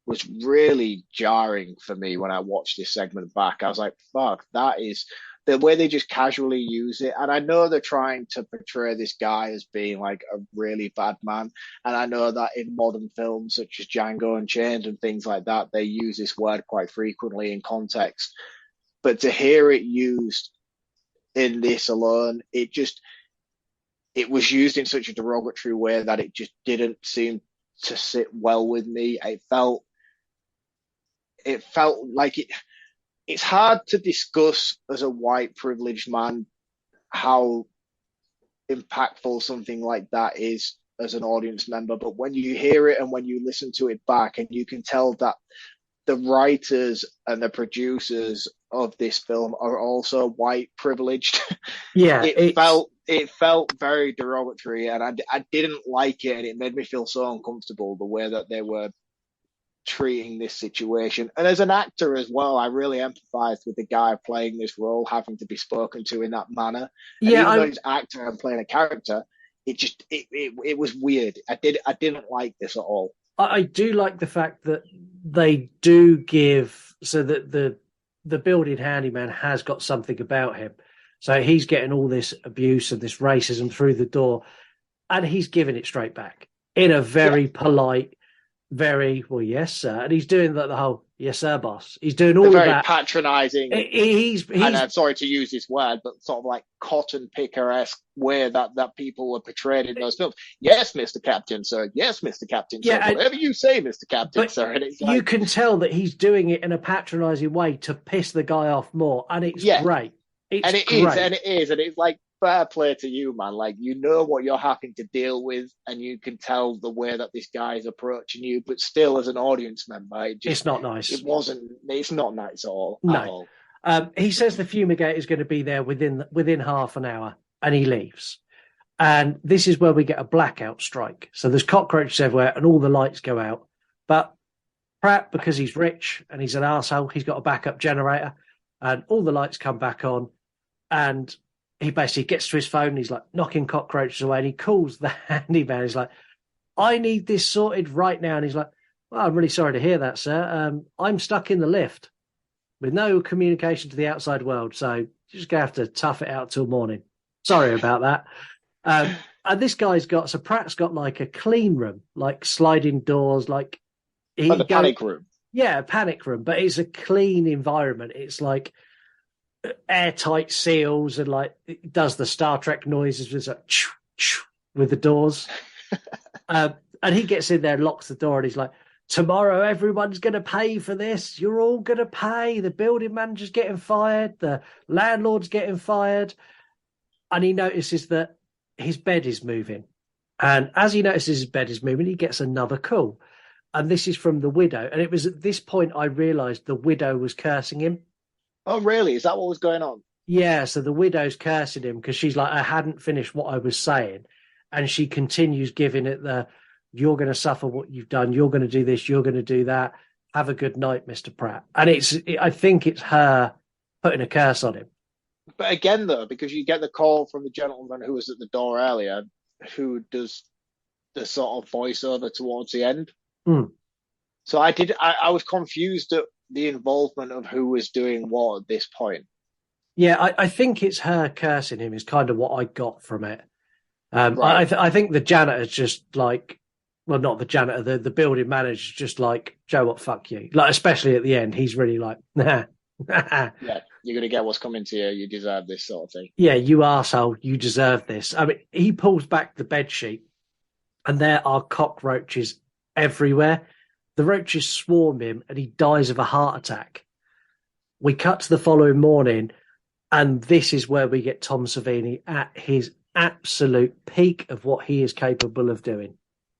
was really jarring for me when I watched this segment back. I was like, fuck, that is the way they just casually use it. And I know they're trying to portray this guy as being like a really bad man. And I know that in modern films such as Django Unchained and things like that, they use this word quite frequently in context. But to hear it used in this alone, it was used in such a derogatory way that it just didn't seem to sit well with me. It felt like it's hard to discuss as a white privileged man how impactful something like that is as an audience member. But when you hear it and when you listen to it back, and you can tell that the writers and the producers of this film are also white privileged. Yeah. it felt very derogatory, and I didn't like it, and it made me feel so uncomfortable the way that they were treating this situation. And as an actor as well, I really empathized with the guy playing this role having to be spoken to in that manner. And even though he's an actor and playing a character, it was weird. I didn't like this at all. I do like the fact that they do give, so that the building handyman has got something about him. So he's getting all this abuse and this racism through the door, and he's giving it straight back in a very polite, very, well, yes, sir. And he's doing the whole, yes, sir, boss. He's doing all of that. Very patronizing. He's and I'm sorry to use this word, but sort of like cotton picker-esque way that people were portrayed in those films. Yes, Mr. Captain, sir. Yes, Mr. Captain, sir. Whatever you say, Mr. Captain, sir. And it's you can tell that he's doing it in a patronizing way to piss the guy off more. And it's great. And it's like, fair play to you, man. Like, you know what you're having to deal with, and you can tell the way that this guy is approaching you, but still, as an audience member, it's not nice. It's not nice at all. No. At all. He says the fumigator is going to be there within half an hour, and he leaves. And this is where we get a blackout strike. So there's cockroaches everywhere, and all the lights go out. But Pratt, because he's rich and he's an arsehole, he's got a backup generator, and all the lights come back on, and he basically gets to his phone and he's like knocking cockroaches away, and he calls the handyman. He's like, I need this sorted right now. And he's like, well, I'm really sorry to hear that, sir. I'm stuck in the lift with no communication to the outside world. So you're just going to have to tough it out till morning. Sorry about that. And this guy's got, so Pratt's got like a clean room, like sliding doors, like the panic room. Yeah, a panic room, but it's a clean environment. It's like airtight seals and like it does the Star Trek noises with like with the doors. And he gets in there, locks the door, and he's like, tomorrow everyone's going to pay for this. You're all going to pay. The building manager's getting fired. The landlord's getting fired. And he notices that his bed is moving. And as he notices his bed is moving, he gets another call. And this is from the widow. And it was at this point I realised the widow was cursing him. Oh, really? Is that what was going on? Yeah, so the widow's cursing him because she's like, I hadn't finished what I was saying. And she continues giving it the, you're going to suffer what you've done. You're going to do this. You're going to do that. Have a good night, Mr. Pratt. And I think it's her putting a curse on him. But again, though, because you get the call from the gentleman who was at the door earlier, who does the sort of voiceover towards the end. Mm. So I was confused at the involvement of who was doing what at this point. Yeah, I think it's her cursing him is kind of what I got from it. Right. I think the janitor's just like, well, not the janitor, the building manager's just like, Joe, what, fuck you. Like, especially at the end, he's really like, nah. Yeah, you're going to get what's coming to you. You deserve this sort of thing. Yeah, you arsehole, you deserve this. I mean, he pulls back the bed sheet and there are cockroaches everywhere. The roaches swarm him and he dies of a heart attack. We cut to the following morning and this is where we get Tom Savini at his absolute peak of what he is capable of doing.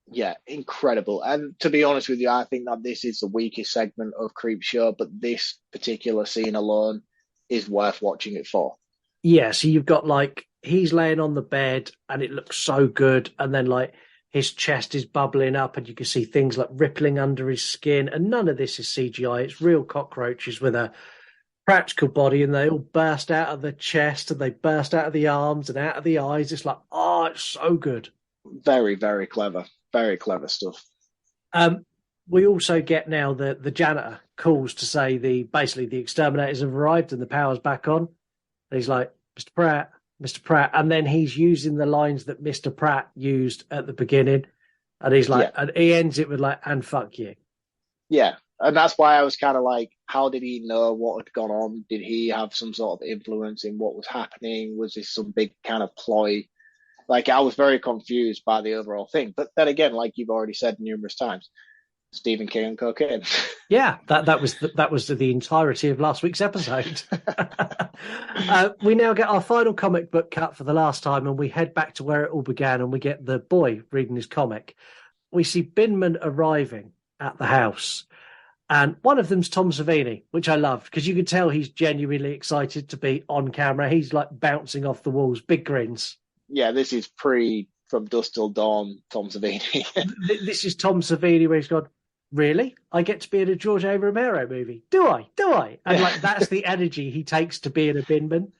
Yeah, incredible. And to be honest with you, I think that this is the weakest segment of Creepshow, but this particular scene alone is worth watching it for. Yeah, so you've got like, he's laying on the bed and it looks so good. And then like his chest is bubbling up and you can see things like rippling under his skin. And none of this is CGI. It's real cockroaches with a practical body and they all burst out of the chest and they burst out of the arms and out of the eyes. It's like, oh, it's so good. Very, very clever. Very clever stuff. We also get now the janitor calls to say basically the exterminators have arrived and the power's back on. And he's like, Mr. Pratt. And then he's using the lines that Mr. Pratt used at the beginning. And he's like, and he ends it with like, and fuck you. Yeah. And that's why I was kind of like, how did he know what had gone on? Did he have some sort of influence in what was happening? Was this some big kind of ploy? Like, I was very confused by the overall thing. But then again, like you've already said numerous times, Stephen King and cocaine. Yeah, that was the entirety of last week's episode. We now get our final comic book cut for the last time, and we head back to where it all began, and we get the boy reading his comic. We see Binman arriving at the house, and one of them's Tom Savini, which I loved, because you could tell he's genuinely excited to be on camera. He's like bouncing off the walls, big grins. Yeah, this is From Dusk Till Dawn, Tom Savini. This is Tom Savini where he's gone, really? I get to be in a George A. Romero movie? Do I? And like that's the energy he takes to be in a Binman.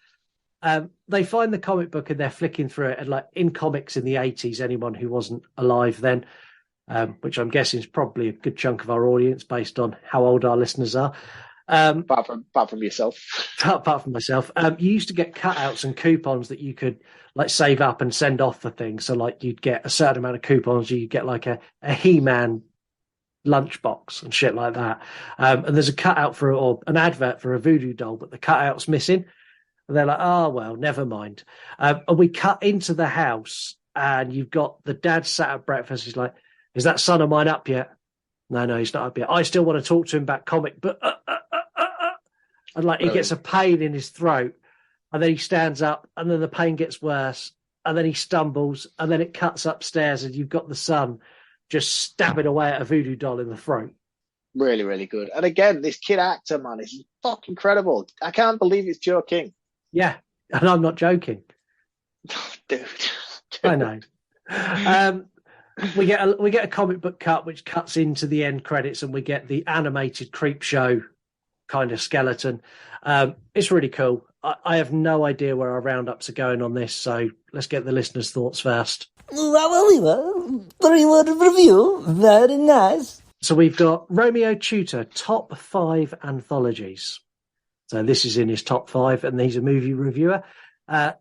They find the comic book and they're flicking through it. And like in comics in the 80s, anyone who wasn't alive then, which I'm guessing is probably a good chunk of our audience based on how old our listeners are. Apart from yourself. Apart from myself. You used to get cutouts and coupons that you could like save up and send off for things. So like you'd get a certain amount of coupons, you'd get like a He-Man lunchbox and shit like that. And there's a cutout or an advert for a voodoo doll, but the cutout's missing. And they're like, oh, well, never mind. And we cut into the house and you've got the dad sat at breakfast. He's like, is that son of mine up yet? No, he's not up yet. I still want to talk to him about comic, but and like he gets a pain in his throat and then he stands up and then the pain gets worse and then he stumbles and then it cuts upstairs and you've got the son just stabbing away at a voodoo doll in the throat. Really, really good. And again, this kid actor, man, is fucking incredible. I can't believe it's Joe King. Yeah, and I'm not joking. Dude. I know. We get a comic book cut which cuts into the end credits and we get the animated Creepshow kind of skeleton. It's really cool. I have no idea where our roundups are going on this, so let's get the listeners' thoughts first. Well, 3-word review. Very nice. So we've got Romeo Tutor, top 5 anthologies. So this is in his top 5, and he's a movie reviewer.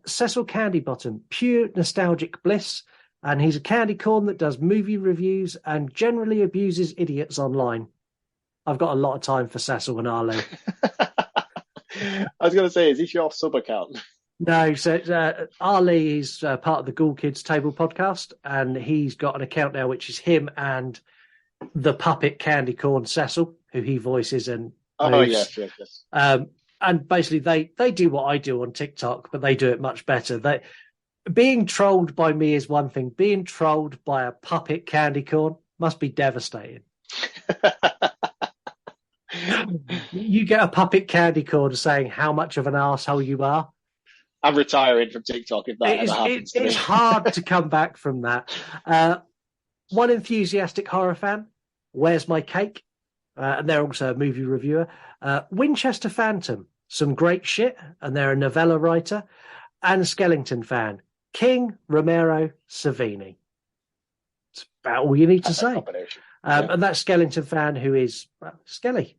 Cecil Candybottom, pure nostalgic bliss. And he's a candy corn that does movie reviews and generally abuses idiots online. I've got a lot of time for Cecil and Arlie. I was going to say, is this your sub account? No, so Arlie is part of the Ghoul Kids Table podcast, and he's got an account now which is him and the puppet candy corn Cecil, who he voices and moves. Yes. And basically they do what I do on TikTok, but they do it much better. Being trolled by me is one thing. Being trolled by a puppet candy corn must be devastating. You get a puppet candy corn saying how much of an asshole you are. I'm retiring from TikTok if that ever happens to me. It's hard to come back from that. One enthusiastic horror fan, Where's My Cake? And they're also a movie reviewer. Winchester Phantom, some great shit, and they're a novella writer. And Skellington fan, King, Romero, Savini. It's about all you need to say. And that's Skellington fan who is Skelly,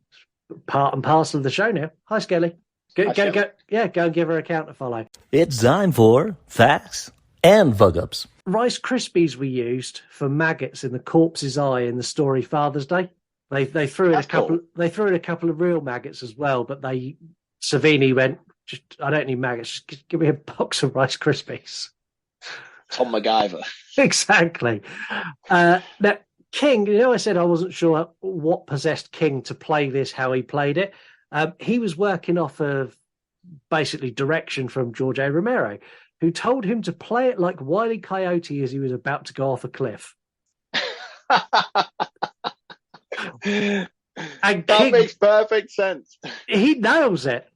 part and parcel of the show now. Hi, Skelly. Go and give her a account to follow. It's time for facts and fuck-ups. Rice Krispies were used for maggots in the corpse's eye in the story Father's Day. They threw in a couple. Cool. They threw in a couple of real maggots as well, but Savini went, I don't need maggots. Just give me a box of Rice Krispies. Tom MacGyver. Exactly. Now, King, I said I wasn't sure what possessed King to play this, how he played it. He was working off of basically direction from George A. Romero, who told him to play it like Wile E. Coyote as he was about to go off a cliff. And that makes perfect sense. He nails it.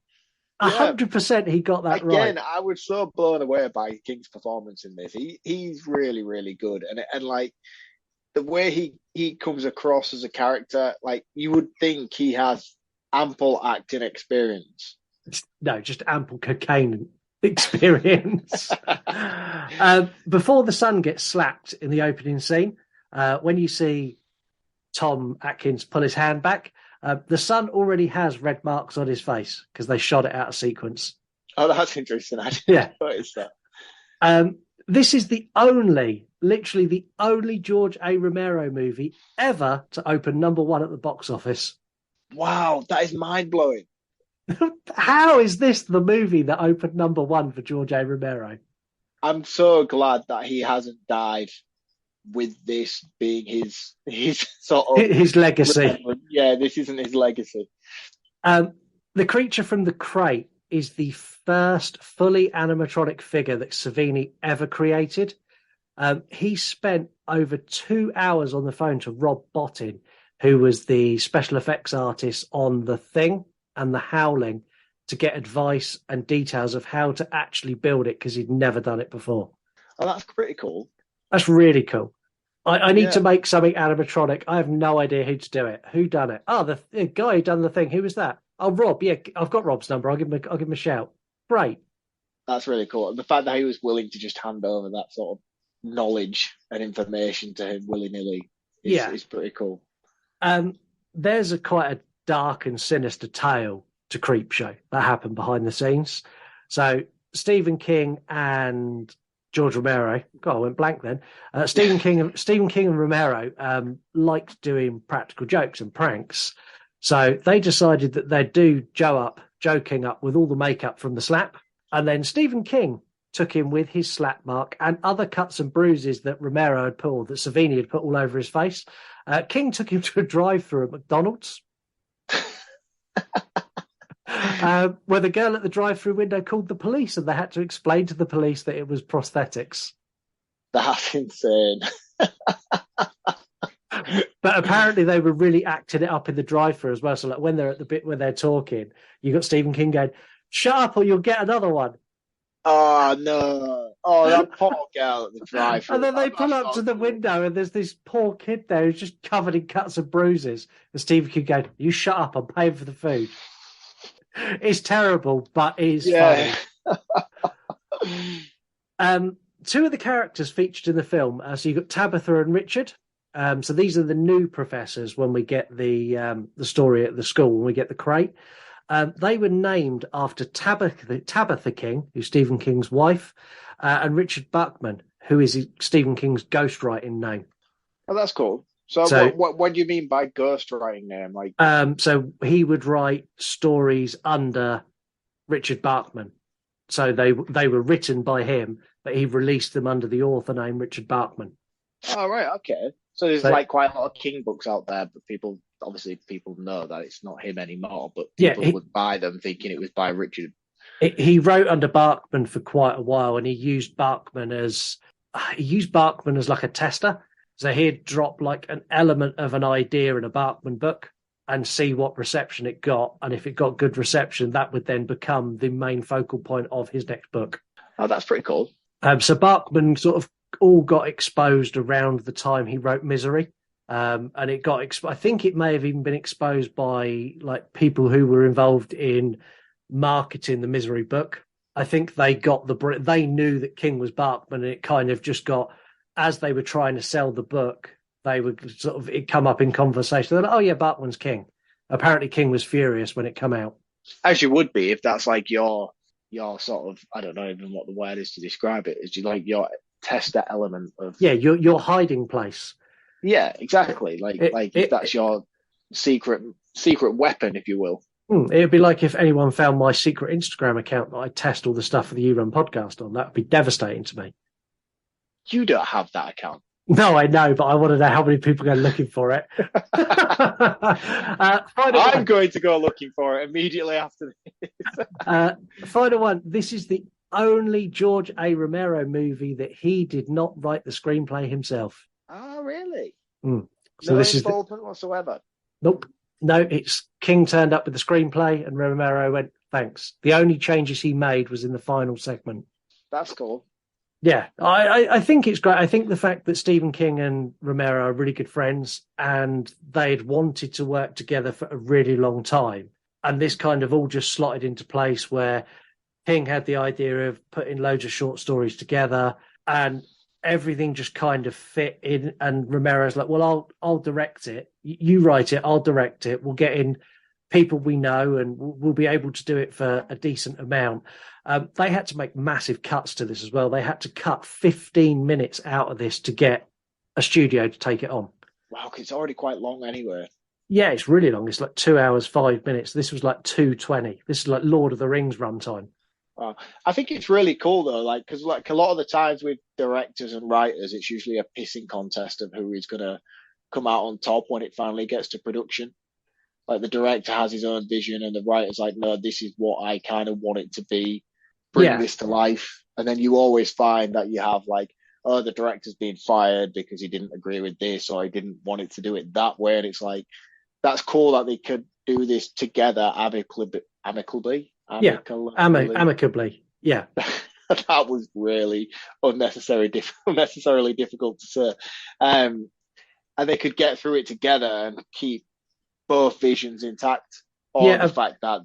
100% he got that right. Again, I was so blown away by King's performance in this. He's really, really good. And like the way he comes across as a character, like you would think he has ample acting experience. No, just ample cocaine experience. Before the son gets slapped in the opening scene, when you see Tom Atkins pull his hand back, the son already has red marks on his face because they shot it out of sequence. Oh, that's interesting. I didn't notice that. This is literally the only George A. Romero movie ever to open number one at the box office. Wow, that is mind-blowing. How is this the movie that opened number one for George A. Romero? I'm so glad that he hasn't died with this being his sort of his legacy. Yeah, this isn't his legacy. The creature from the crate is the first fully animatronic figure that Savini ever created. He spent over 2 hours on the phone to Rob Bottin, who was the special effects artist on The Thing and The Howling, to get advice and details of how to actually build it because he'd never done it before. Oh, that's pretty cool. That's really cool. I need to make something animatronic. I have no idea who to do it. Who done it? Oh, the guy who done The Thing. Who was that? Oh, Rob. Yeah, I've got Rob's number. I'll give him a shout. Great. That's really cool. The fact that he was willing to just hand over that sort of knowledge and information to him willy-nilly is pretty cool. There's quite a dark and sinister tale to Creepshow that happened behind the scenes. So Stephen King and George Romero, God, I went blank then. Stephen King and Romero liked doing practical jokes and pranks. So they decided that they'd do Joe King up with all the makeup from the slap. And then Stephen King took him with his slap mark and other cuts and bruises that Romero had put, that Savini had put all over his face. King took him to a drive-thru at McDonald's. Where the girl at the drive-thru window called the police and they had to explain to the police that it was prosthetics. That's insane. But apparently they were really acting it up in the drive-thru as well. So like when they're at the bit where they're talking, you got Stephen King going, "Shut up or you'll get another one." Oh, no. Oh, that poor girl at the drive-thru. And then they pull up to the window and there's this poor kid there who's just covered in cuts and bruises. And Stephen King going, "You shut up, I'm paying for the food." It's terrible, but it's funny. Two of the characters featured in the film, so you've got Tabitha and Richard. So these are the new professors when we get the story at the school, when we get the crate. They were named after Tabitha King, who's Stephen King's wife, and Richard Bachman, who is Stephen King's ghostwriting name. Oh, that's cool. So what do you mean by ghostwriting name? Like, so he would write stories under Richard Bachman. So they were written by him, but he released them under the author name Richard Bachman. Oh, right, okay. So there's like quite a lot of King books out there, but people know that it's not him anymore, but people would buy them thinking it was by Richard. He wrote under Bachman for quite a while, and he used Bachman as like a tester. So he'd drop like an element of an idea in a Bachman book and see what reception it got. And if it got good reception, that would then become the main focal point of his next book. Oh, that's pretty cool. So Bachman sort of all got exposed around the time he wrote Misery. And it got, I think it may have even been exposed by like people who were involved in marketing the Misery book. I think they knew that King was Bachman, and it kind of just got, as they were trying to sell the book, they would sort of, it come up in conversation. They're like, oh yeah, Bachman's King. Apparently King was furious when it came out. As you would be, if that's like your sort of, I don't know even what the word is to describe it, is like your tester element of... Yeah, your hiding place. Yeah, exactly. If that's your secret weapon, if you will. It'd be like if anyone found my secret Instagram account that I test all the stuff for the You Run podcast on. That would be devastating to me. You don't have that account. No, I know, but I want to know how many people go looking for it. I'm going to go looking for it immediately after this. Final one. This is the only George A. Romero movie that he did not write the screenplay himself. Oh, really? So no this involvement whatsoever? Nope. No, it's King turned up with the screenplay and Romero went, thanks. The only changes he made was in the final segment. That's cool. Yeah, I think it's great. I think the fact that Stephen King and Romero are really good friends and they'd wanted to work together for a really long time. And this kind of all just slotted into place where King had the idea of putting loads of short stories together and everything just kind of fit in. And Romero's like, well, I'll direct it. You write it, I'll direct it. We'll get in people we know and we'll be able to do it for a decent amount. They had to make massive cuts to this as well. They had to cut 15 minutes out of this to get a studio to take it on. Wow, because it's already quite long anyway. Yeah, it's really long. It's like 2 hours, 5 minutes. This was like 2:20. This is like Lord of the Rings runtime. I think it's really cool though, like, because like a lot of the times with directors and writers, it's usually a pissing contest of who is going to come out on top when it finally gets to production. Like the director has his own vision and the writer's like, no, this is what I kind of want it to be. Bring this to life. And then you always find that you have like, oh, the director's being fired because he didn't agree with this or he didn't want it to do it that way. And it's like, that's cool that they could do this together amicably. Amicably. Yeah. That was really unnecessarily difficult to say. And they could get through it together and keep both visions intact. Or the fact that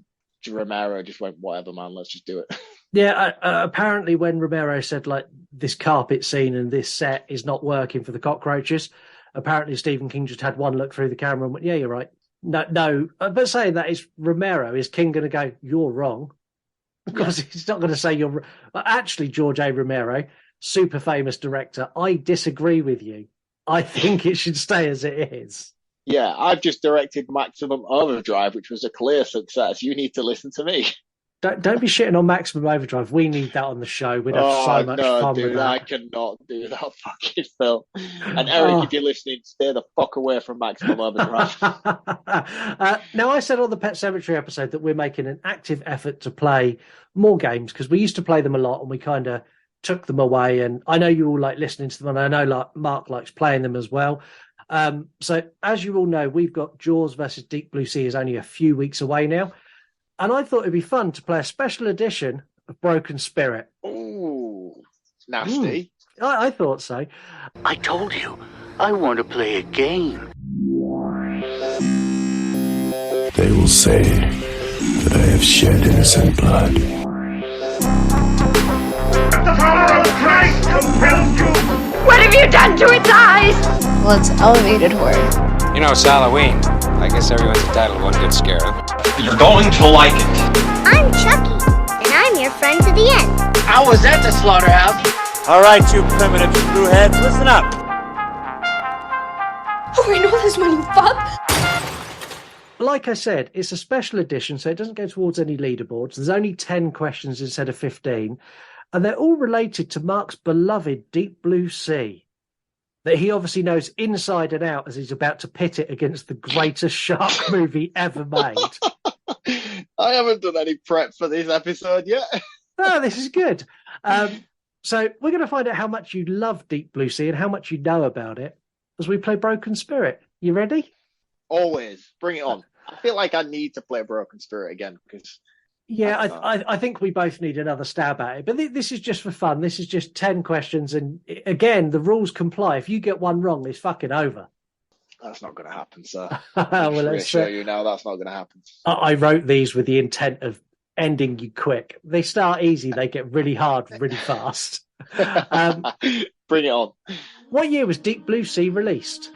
Romero just went, whatever, man, let's just do it. Yeah, apparently when Romero said, like, this carpet scene and this set is not working for the cockroaches, apparently Stephen King just had one look through the camera and went, yeah, you're right. No. But saying that is Romero, is King going to go, you're wrong? Because he's not going to say you're wrong. But actually, George A. Romero, super famous director, I disagree with you. I think it should stay as it is. Yeah, I've just directed Maximum Overdrive, which was a clear success. You need to listen to me. Don't be shitting on Maximum Overdrive. We need that on the show. We'd have so much fun with that. I cannot do that fucking film. And Eric, if you're listening, stay the fuck away from Maximum Overdrive. Now, I said on the Pet Cemetery episode that we're making an active effort to play more games because we used to play them a lot and we kind of took them away. And I know you all like listening to them, and I know like Mark likes playing them as well. So as you all know, we've got Jaws versus Deep Blue Sea is only a few weeks away now. And I thought it'd be fun to play a special edition of Broken Spirit. Ooh, nasty. I thought so. I told you, I want to play a game. They will say that I have shed innocent blood. The power of Christ compels you! What have you done to its eyes? Well, it's elevated horror. You know, it's Halloween. I guess everyone's entitled to one good scare, huh? You're going to like it. I'm Chucky, and I'm your friend to the end. How was that the slaughterhouse? All right, you primitive screwheads, listen up. Oh, I know this one, you fuck. Like I said, it's a special edition, so it doesn't go towards any leaderboards. There's only 10 questions instead of 15, and they're all related to Mark's beloved Deep Blue Sea, that he obviously knows inside and out as he's about to pit it against the greatest shark movie ever made. I haven't done any prep for this episode yet. Oh, this is good. So we're going to find out how much you love Deep Blue Sea and how much you know about it as we play Broken Spirit. You ready? Always. Bring it on. I feel like I need to play Broken Spirit again because... Yeah, I think we both need another stab at it. But this is just for fun. This is just 10 questions. And again, the rules comply. If you get one wrong, it's fucking over. That's not going to happen, sir. Well, let's show you now that's not going to happen. I wrote these with the intent of ending you quick. They start easy. They get really hard really fast. Bring it on. What year was Deep Blue Sea released?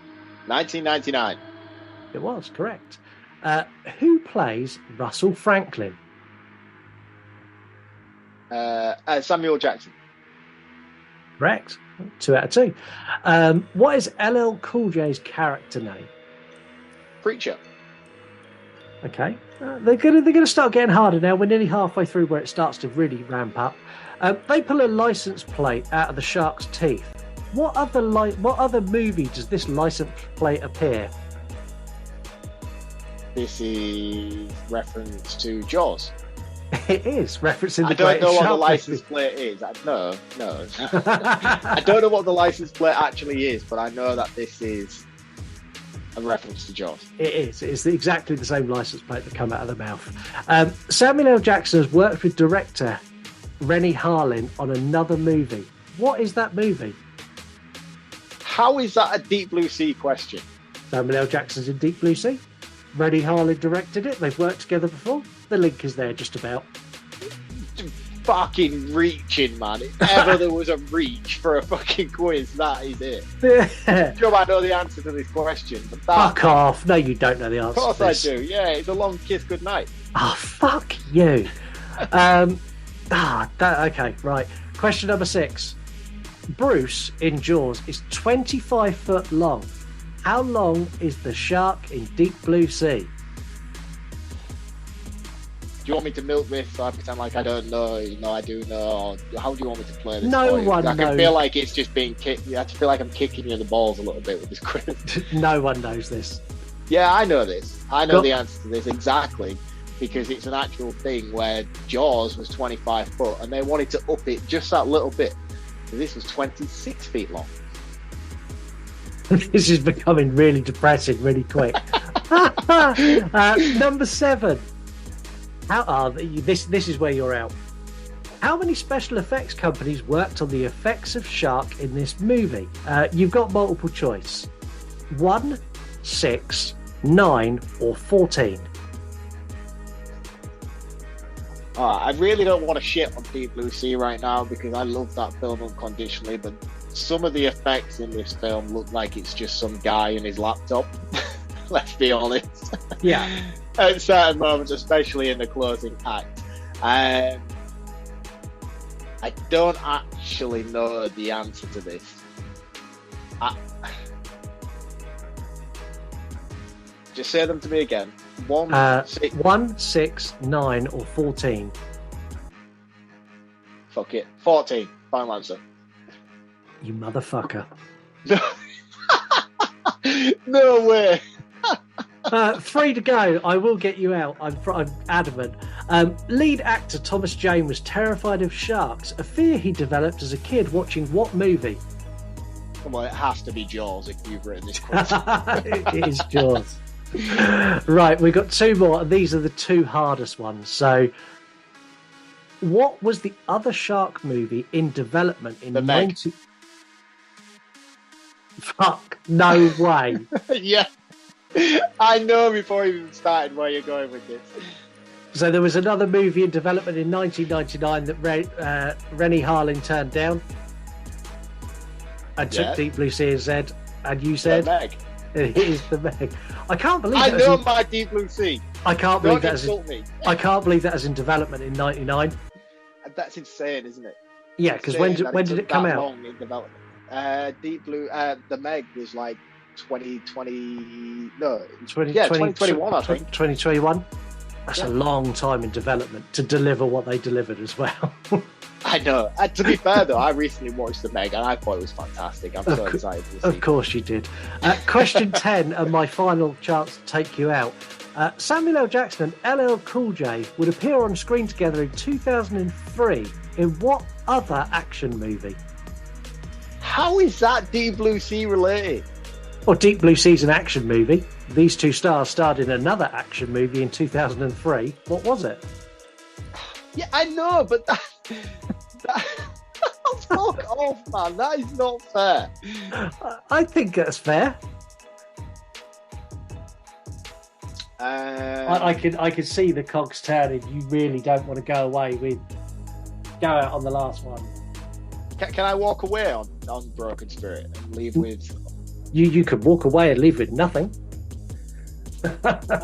1999. It was, correct. Who plays Russell Franklin? Samuel Jackson. Correct. 2 out of 2. What is LL Cool J's character name? Preacher. Okay. They're gonna start getting harder now. We're nearly halfway through where it starts to really ramp up. They pull a license plate out of the shark's teeth. What other movie does this license plate appear? This is reference to Jaws. It is referencing the I don't know what the Shark license movie. plate is. No. I don't know what the license plate actually is, but I know that this is a reference to Jaws. It is. It's exactly the same license plate that come out of the mouth. Samuel L. Jackson has worked with director Rennie Harlin on another movie. What is that movie? How is that a Deep Blue Sea question? Samuel L. Jackson's in Deep Blue Sea. Rennie Harlin directed it. They've worked together before. The link is there just about. Fucking reaching, man. If ever there was a reach for a fucking quiz, that is it. Sure, I know the answer to this question, but that... Fuck off. No, you don't know the answer. Of course I do. Yeah, it's a long kiss goodnight. Oh, fuck you. Okay, right. Question number 6. Bruce in Jaws is 25 foot long. How long is the shark in Deep Blue Sea? Do you want me to milk this so I pretend like I don't know? No, I do know. Or how do you want me to play this? No one knows. I can feel like it's just being kicked. I feel like I'm kicking you in the balls a little bit with this quiz. No one knows this. Yeah, I know this. I know the answer to this exactly because it's an actual thing where Jaws was 25 foot and they wanted to up it just that little bit. So this was 26 feet long. This is becoming really depressing really quick. Number 7. This is where you're out. How many special effects companies worked on the effects of shark in this movie? You've got multiple choice. 1, 6, 9, or 14. I really don't want to shit on Deep Blue Sea right now because I love that film unconditionally, but some of the effects in this film look like it's just some guy in his laptop. Let's be honest. Yeah. At certain moments, especially in the closing act. I don't actually know the answer to this. Just say them to me again. 1, 6, 9, or 14. Fuck it. 14. Final answer. You motherfucker. No way. 3 to go. I will get you out. I'm adamant. Lead actor Thomas Jane was terrified of sharks, a fear he developed as a kid watching what movie? Come on, it has to be Jaws if you've written this question. It is Jaws. Right, we've got 2 more, and these are the 2 hardest ones. So, what was the other shark movie in development in 90? Fuck, no way. Yeah. I know before you even started where you're going with this. So there was another movie in development in 1999 that Rennie Harlin turned down and took Deep Blue Sea and said, and you said? Meg. It is the Meg. I can't believe I that was know in, my Deep Blue Sea. I can't believe Don't that was in, insult me. I can't believe that was in development in '99. That's insane, isn't it? Yeah, because when did it come out? Long in development. Deep Blue, the Meg was like 2020. No, 2021. I think 2021. That's a long time in development to deliver what they delivered as well. I know. To be fair, though, I recently watched the Meg and I thought it was fantastic. I'm so excited to see. Of course you did. Question 10, and my final chance to take you out. Samuel L. Jackson and LL Cool J would appear on screen together in 2003 in what other action movie? How is that Deep Blue Sea related? Well, Deep Blue Sea's an action movie. These two stars starred in another action movie in 2003. What was it? Yeah, I know, but fuck off, man. That is not fair. I think that's fair. I could see the cogs turning. You really don't want to go away with go out on the last one. Can I walk away on Broken Spirit and leave with? You could walk away and leave with nothing.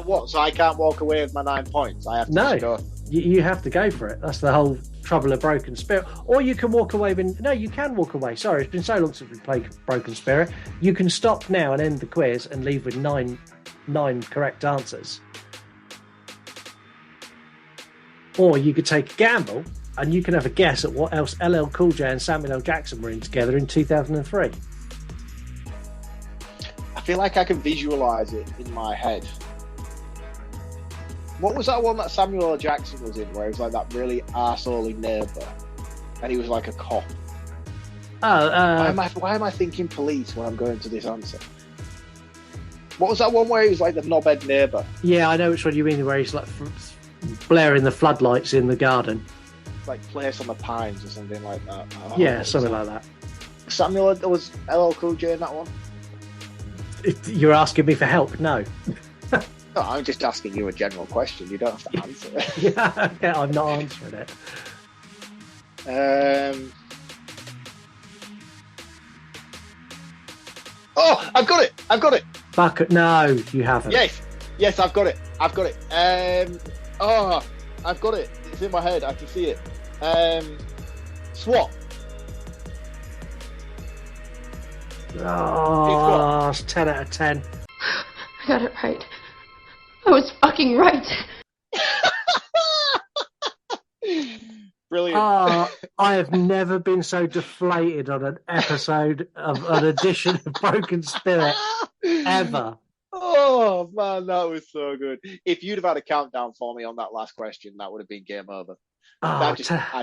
What? So I can't walk away with my 9 points. I have to just go. You have to go for it. That's the whole trouble of Broken Spirit. Or you can walk away with... No, you can walk away. Sorry, it's been so long since we played Broken Spirit. You can stop now and end the quiz and leave with nine correct answers. Or you could take a gamble and you can have a guess at what else LL Cool J and Samuel L. Jackson were in together in 2003. I feel like I can visualise it in my head. What was that one that Samuel L. Jackson was in, where he was like that really arsehole neighbour, and he was like a cop? Why am I thinking police when I'm going to this answer? What was that one where he was like the knobhead neighbour? Yeah, I know which one you mean, where he's like blaring the floodlights in the garden. Like Place on the Pines or something like that. Yeah, something like that. Samuel, was LL Cool J in that one? You're asking me for help? No. No, I'm just asking you a general question. You don't have to answer it. Yeah, I'm not answering it. Oh, I've got it. Bucket? No, you haven't. Yes, I've got it. I've got it. It's in my head. I can see it. SWAT. Oh, it's 10 out of 10. I got it right. I was fucking right. Brilliant. I have never been so deflated on an episode of an edition of Broken Spirit ever. Oh man, that was so good. If you'd have had a countdown for me on that last question, that would have been game over. I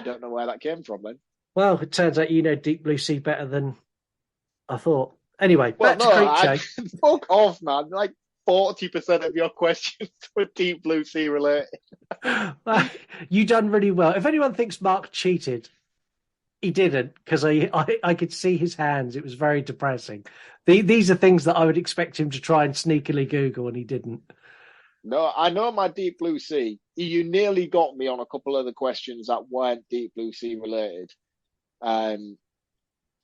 don't know where that came from then. Well, it turns out you know Deep Blue Sea better than I thought. Anyway, back to Creepshow. Fuck off, man. Like 40% of your questions were Deep Blue Sea related. You done really well. If anyone thinks Mark cheated, he didn't, because I could see his hands. It was very depressing. These are things that I would expect him to try and sneakily Google, and he didn't. No, I know my Deep Blue Sea. You nearly got me on a couple of the questions that weren't Deep Blue Sea related,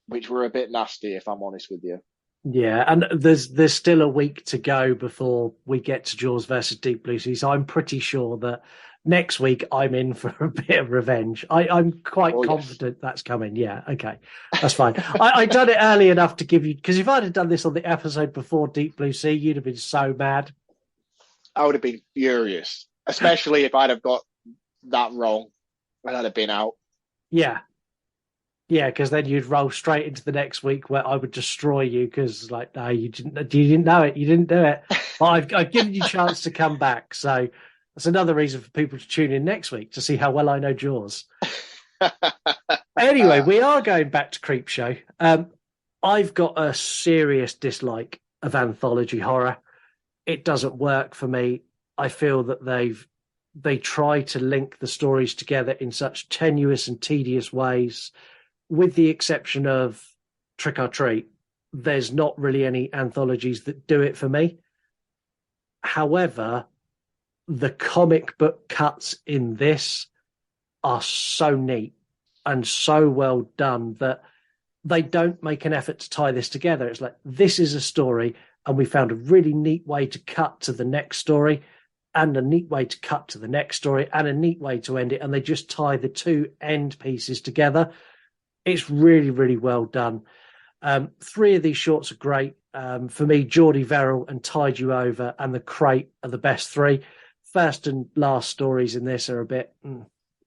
which were a bit nasty, if I'm honest with you. Yeah, and there's still a week to go before we get to Jaws versus Deep Blue Sea, so I'm pretty sure that next week I'm in for a bit of revenge. I'm quite confident that's coming. Yeah, okay, that's fine. I done it early enough to give you, because if I'd have done this on the episode before Deep Blue Sea, you'd have been so mad. I would have been furious, especially if I'd have got that wrong and I'd have been out. Yeah. Yeah, because then you'd roll straight into the next week where I would destroy you because, like, no, you didn't know it. You didn't do it. But I've given you a chance to come back. So that's another reason for people to tune in next week to see how well I know Jaws. Anyway, we are going back to Creepshow. I've got a serious dislike of anthology horror. It doesn't work for me. I feel that they try to link the stories together in such tenuous and tedious ways. With the exception of Trick or Treat, there's not really any anthologies that do it for me. However, the comic book cuts in this are so neat and so well done that they don't make an effort to tie this together. It's like, this is a story. and we found a really neat way to cut to the next story, and a neat way to cut to the next story, and a neat way to end it, and they just tie the two end pieces together. It's really, really well done. 3 of these shorts are great. For me, Geordie Verrill and Tide You Over and The Crate are the best 3. First and last stories in this are a bit,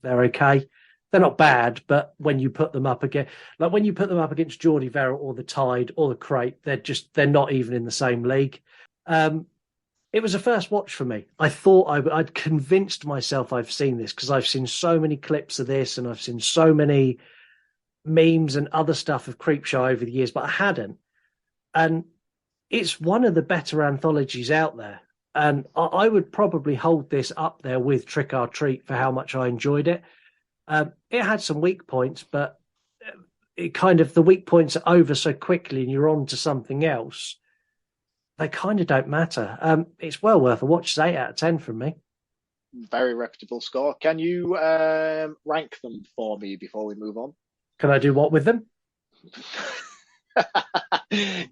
they're okay. They're not bad, but when you put them up against, Geordie Verrill or The Tide or The Crate, they're not even in the same league. It was a first watch for me. I thought I'd convinced myself I've seen this because I've seen so many clips of this and I've seen so many memes and other stuff of Creepshow over the years, but I hadn't. And it's one of the better anthologies out there. And I would probably hold this up there with Trick or Treat for how much I enjoyed it. It had some weak points, but the weak points are over so quickly and you're on to something else. They kind of don't matter. It's well worth a watch. It's 8 out of 10 from me. Very reputable score. Can you rank them for me before we move on? Can I do what with them?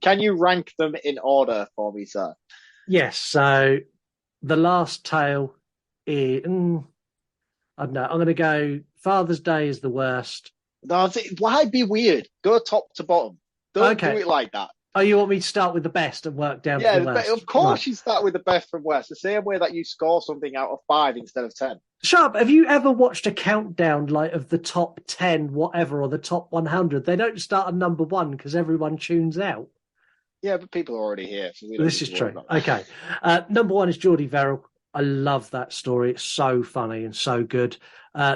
Can you rank them in order for me, sir? Yes. So The Last Tale is... I don't know. I'm going to go Father's Day is the worst. No, why be weird? Go top to bottom. Don't do it like that. Oh, you want me to start with the best and work down to the worst? Of course you start with the best from worst. The same way that you score something out of 5 instead of 10. Shut up. Have you ever watched a countdown of the top 10 whatever or the top 100? They don't start at number 1 because everyone tunes out. Yeah, but people are already here. So this is true. Okay. Number 1 is Geordie Verrill. I love that story. It's so funny and so good.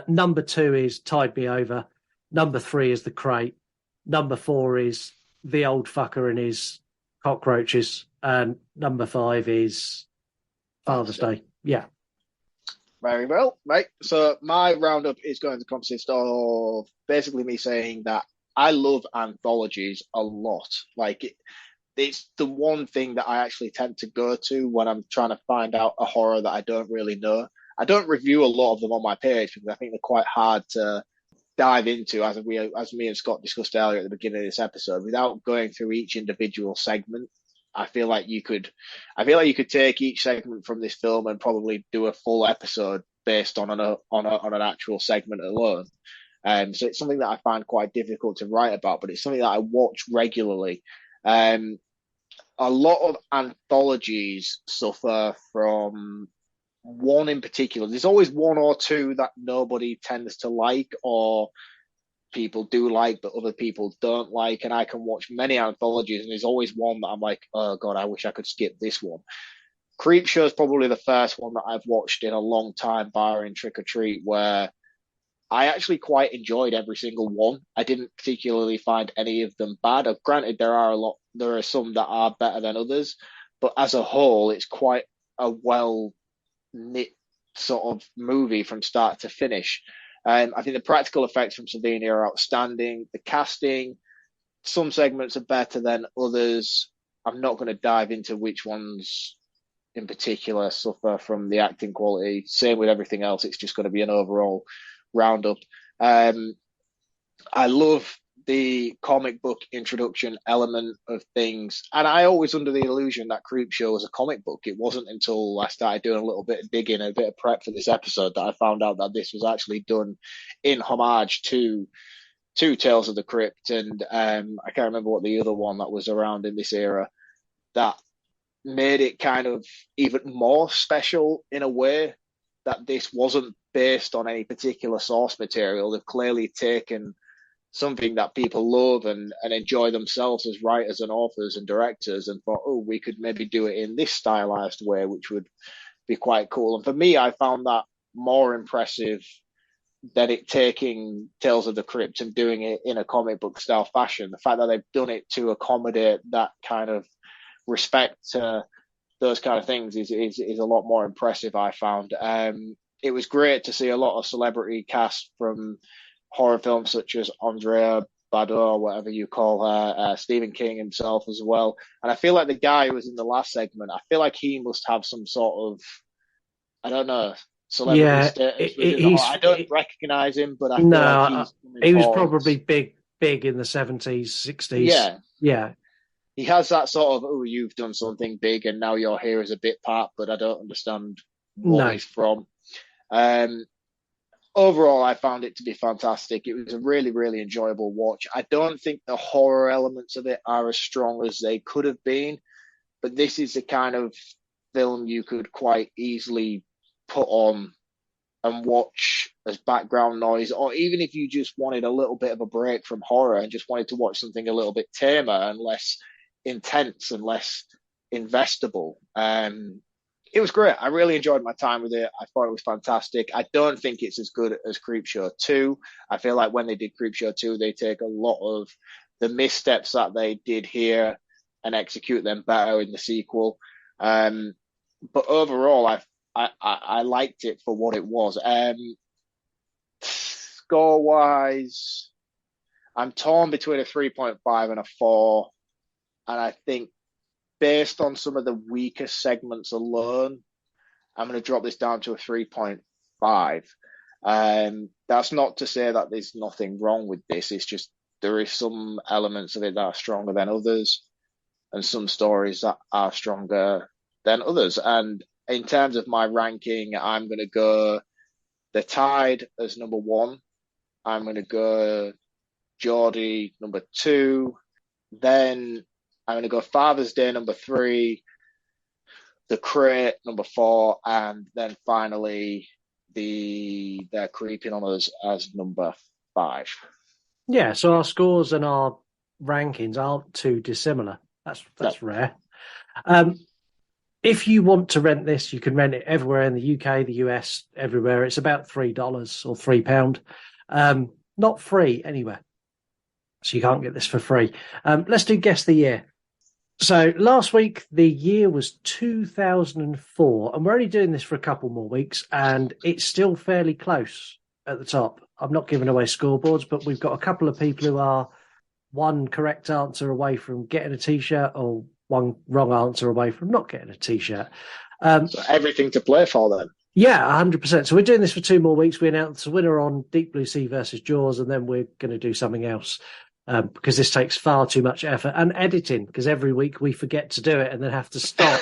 Number 2 is Tide Me Over. Number 3 is The Crate. Number 4 is The Old Fucker and His Cockroaches. And number 5 is Father's Day. Yeah. Very well, right. So my roundup is going to consist of basically me saying that I love anthologies a lot. It's the one thing that I actually tend to go to when I'm trying to find out a horror that I don't really know. I don't review a lot of them on my page because I think they're quite hard to dive into, as me and Scott discussed earlier at the beginning of this episode, without going through each individual segment. I feel like you could take each segment from this film and probably do a full episode based on an actual segment alone. So it's something that I find quite difficult to write about, but it's something that I watch regularly. A lot of anthologies suffer from one in particular. There's always one or two that nobody tends to like or people do like but other people don't like, and I can watch many anthologies and there's always one that I'm like, oh god, I wish I could skip this one. Creepshow is probably the first one that I've watched in a long time, barring Trick or Treat, where I actually quite enjoyed every single one. I didn't particularly find any of them bad. Granted, there are some that are better than others, but as a whole, it's quite a well knit sort of movie from start to finish. I think the practical effects from Slovenia are outstanding. The casting, some segments are better than others. I'm not going to dive into which ones in particular suffer from the acting quality. Same with everything else. It's just going to be an overall roundup. I love the comic book introduction element of things, and I always under the illusion that Creepshow was a comic book. It wasn't until I started doing a little bit of digging, a bit of prep for this episode, that I found out that this was actually done in homage to Tales of the Crypt, and I can't remember what the other one that was around in this era that made it kind of even more special in a way, that this wasn't based on any particular source material. They've clearly taken something that people love and enjoy themselves as writers and authors and directors and thought, oh, we could maybe do it in this stylized way, which would be quite cool. And for me, I found that more impressive than it taking Tales of the Crypt and doing it in a comic book style fashion. The fact that they've done it to accommodate that kind of respect to those kind of things is a lot more impressive, I found. It was great to see a lot of celebrity cast from horror films such as Andrea Bado, whatever you call her, Stephen King himself as well. And I feel like the guy who was in the last segment, I feel like he must have some sort of, I don't know, celebrity status. I don't recognize him, but I feel like he was probably big in the 70s, 60s. Yeah. Yeah. he has that sort of, oh, you've done something big and now you're here as a bit part, but I don't understand what it's from. Overall, I found it to be fantastic. It was a really, really enjoyable watch. I don't think the horror elements of it are as strong as they could have been, but this is the kind of film you could quite easily put on and watch as background noise, or even if you just wanted a little bit of a break from horror and just wanted to watch something a little bit tamer and less intense and less investable. It was great. I really enjoyed my time with it. I thought it was fantastic. I don't think it's as good as Creepshow 2. I feel like when they did Creepshow 2, they take a lot of the missteps that they did here and execute them better in the sequel. But overall, I liked it for what it was. Score-wise, I'm torn between a 3.5 and a 4. And I think based on some of the weaker segments alone, I'm going to drop this down to a 3.5. That's not to say that there's nothing wrong with this. It's just there is some elements of it that are stronger than others and some stories that are stronger than others. And in terms of my ranking, I'm going to go The Tide as number 1. I'm going to go Geordie number 2. Then I'm going to go Father's Day number 3, The Crate number 4, and then finally They're Creeping on Us as number 5. Yeah, so our scores and our rankings aren't too dissimilar. That's rare. If you want to rent this, you can rent it everywhere in the UK, the US, everywhere. It's about $3 or £3. Not free anywhere. So you can't get this for free. Let's do Guess the Year. So last week, the year was 2004, and we're only doing this for a couple more weeks, and it's still fairly close at the top. I'm not giving away scoreboards, but we've got a couple of people who are one correct answer away from getting a T-shirt or one wrong answer away from not getting a T-shirt. So everything to play for then. Yeah, 100%. So we're doing this for 2 more weeks. We announced the winner on Deep Blue Sea versus Jaws, and then we're going to do something else. Because this takes far too much effort and editing, because every week we forget to do it and then have to stop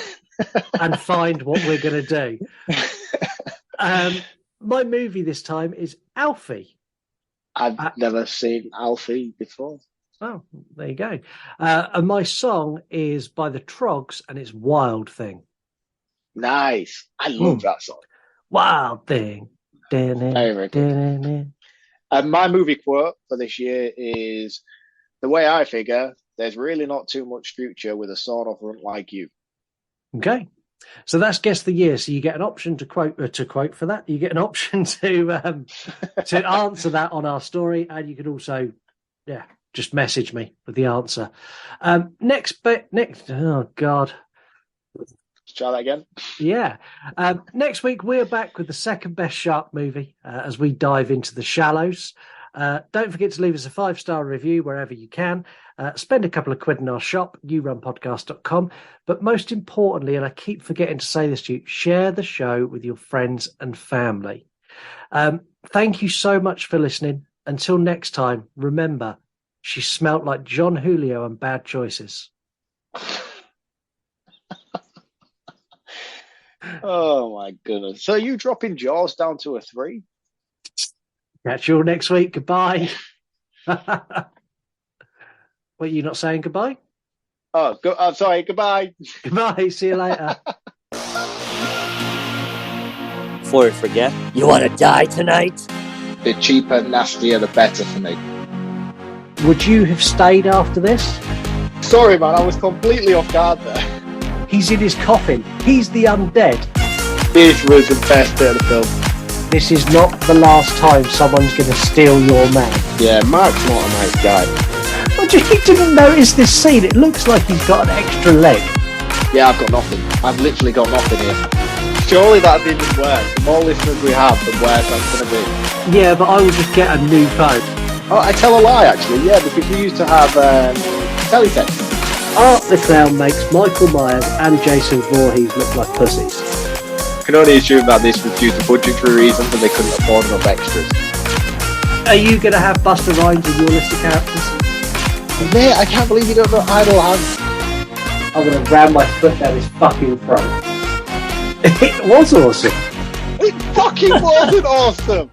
and find what we're going to do. My movie this time is Alfie. I've never seen Alfie before. Oh, there you go. And my song is by the Trogs, and it's Wild Thing. Nice. I love that song. Wild Thing. And my movie quote for this year is, the way I figure, there's really not too much future with a sort of runt like you. Okay. So that's Guess the Year. So you get an option to quote for that. You get an option to answer that on our story, and you can also, just message me with the answer. Next. Oh God. Let's try that again. Yeah. Next week we're back with the second best shark movie as we dive into The Shallows. Don't forget to leave us a 5-star review wherever you can. Spend a couple of quid in our shop, yourunpodcast.com. But most importantly, and I keep forgetting to say this to you, share the show with your friends and family. Thank you so much for listening. Until next time, remember, she smelt like John Julio and Bad Choices. Oh my goodness. So are you dropping Jaws down to a 3? Catch you all next week. Goodbye. Wait, you not saying goodbye? Oh, sorry. Goodbye. Goodbye. See you later. Before I forget, you want to die tonight? The cheaper, nastier, the better for me. Would you have stayed after this? Sorry, man. I was completely off guard there. He's in his coffin. He's the undead. This was the best bit of the film. This is not the last time someone's going to steal your man. Yeah, Mark's not a nice guy. But you didn't notice this scene. It looks like he's got an extra leg. Yeah, I've got nothing. I've literally got nothing here. Surely that'd be even worse. The more listeners we have, the worse that's going to be. Yeah, but I will just get a new phone. Oh, I tell a lie, actually. Yeah, because we used to have teletext. Art the Clown makes Michael Myers and Jason Voorhees look like pussies. I can only assume that this was due to budgetary reasons and they couldn't afford enough extras. Are you going to have Busta Rhymes in your list of characters? Mate, I can't believe you don't know Idle Hands. I'm going to ram my foot down his fucking throat. It was awesome. It fucking wasn't awesome.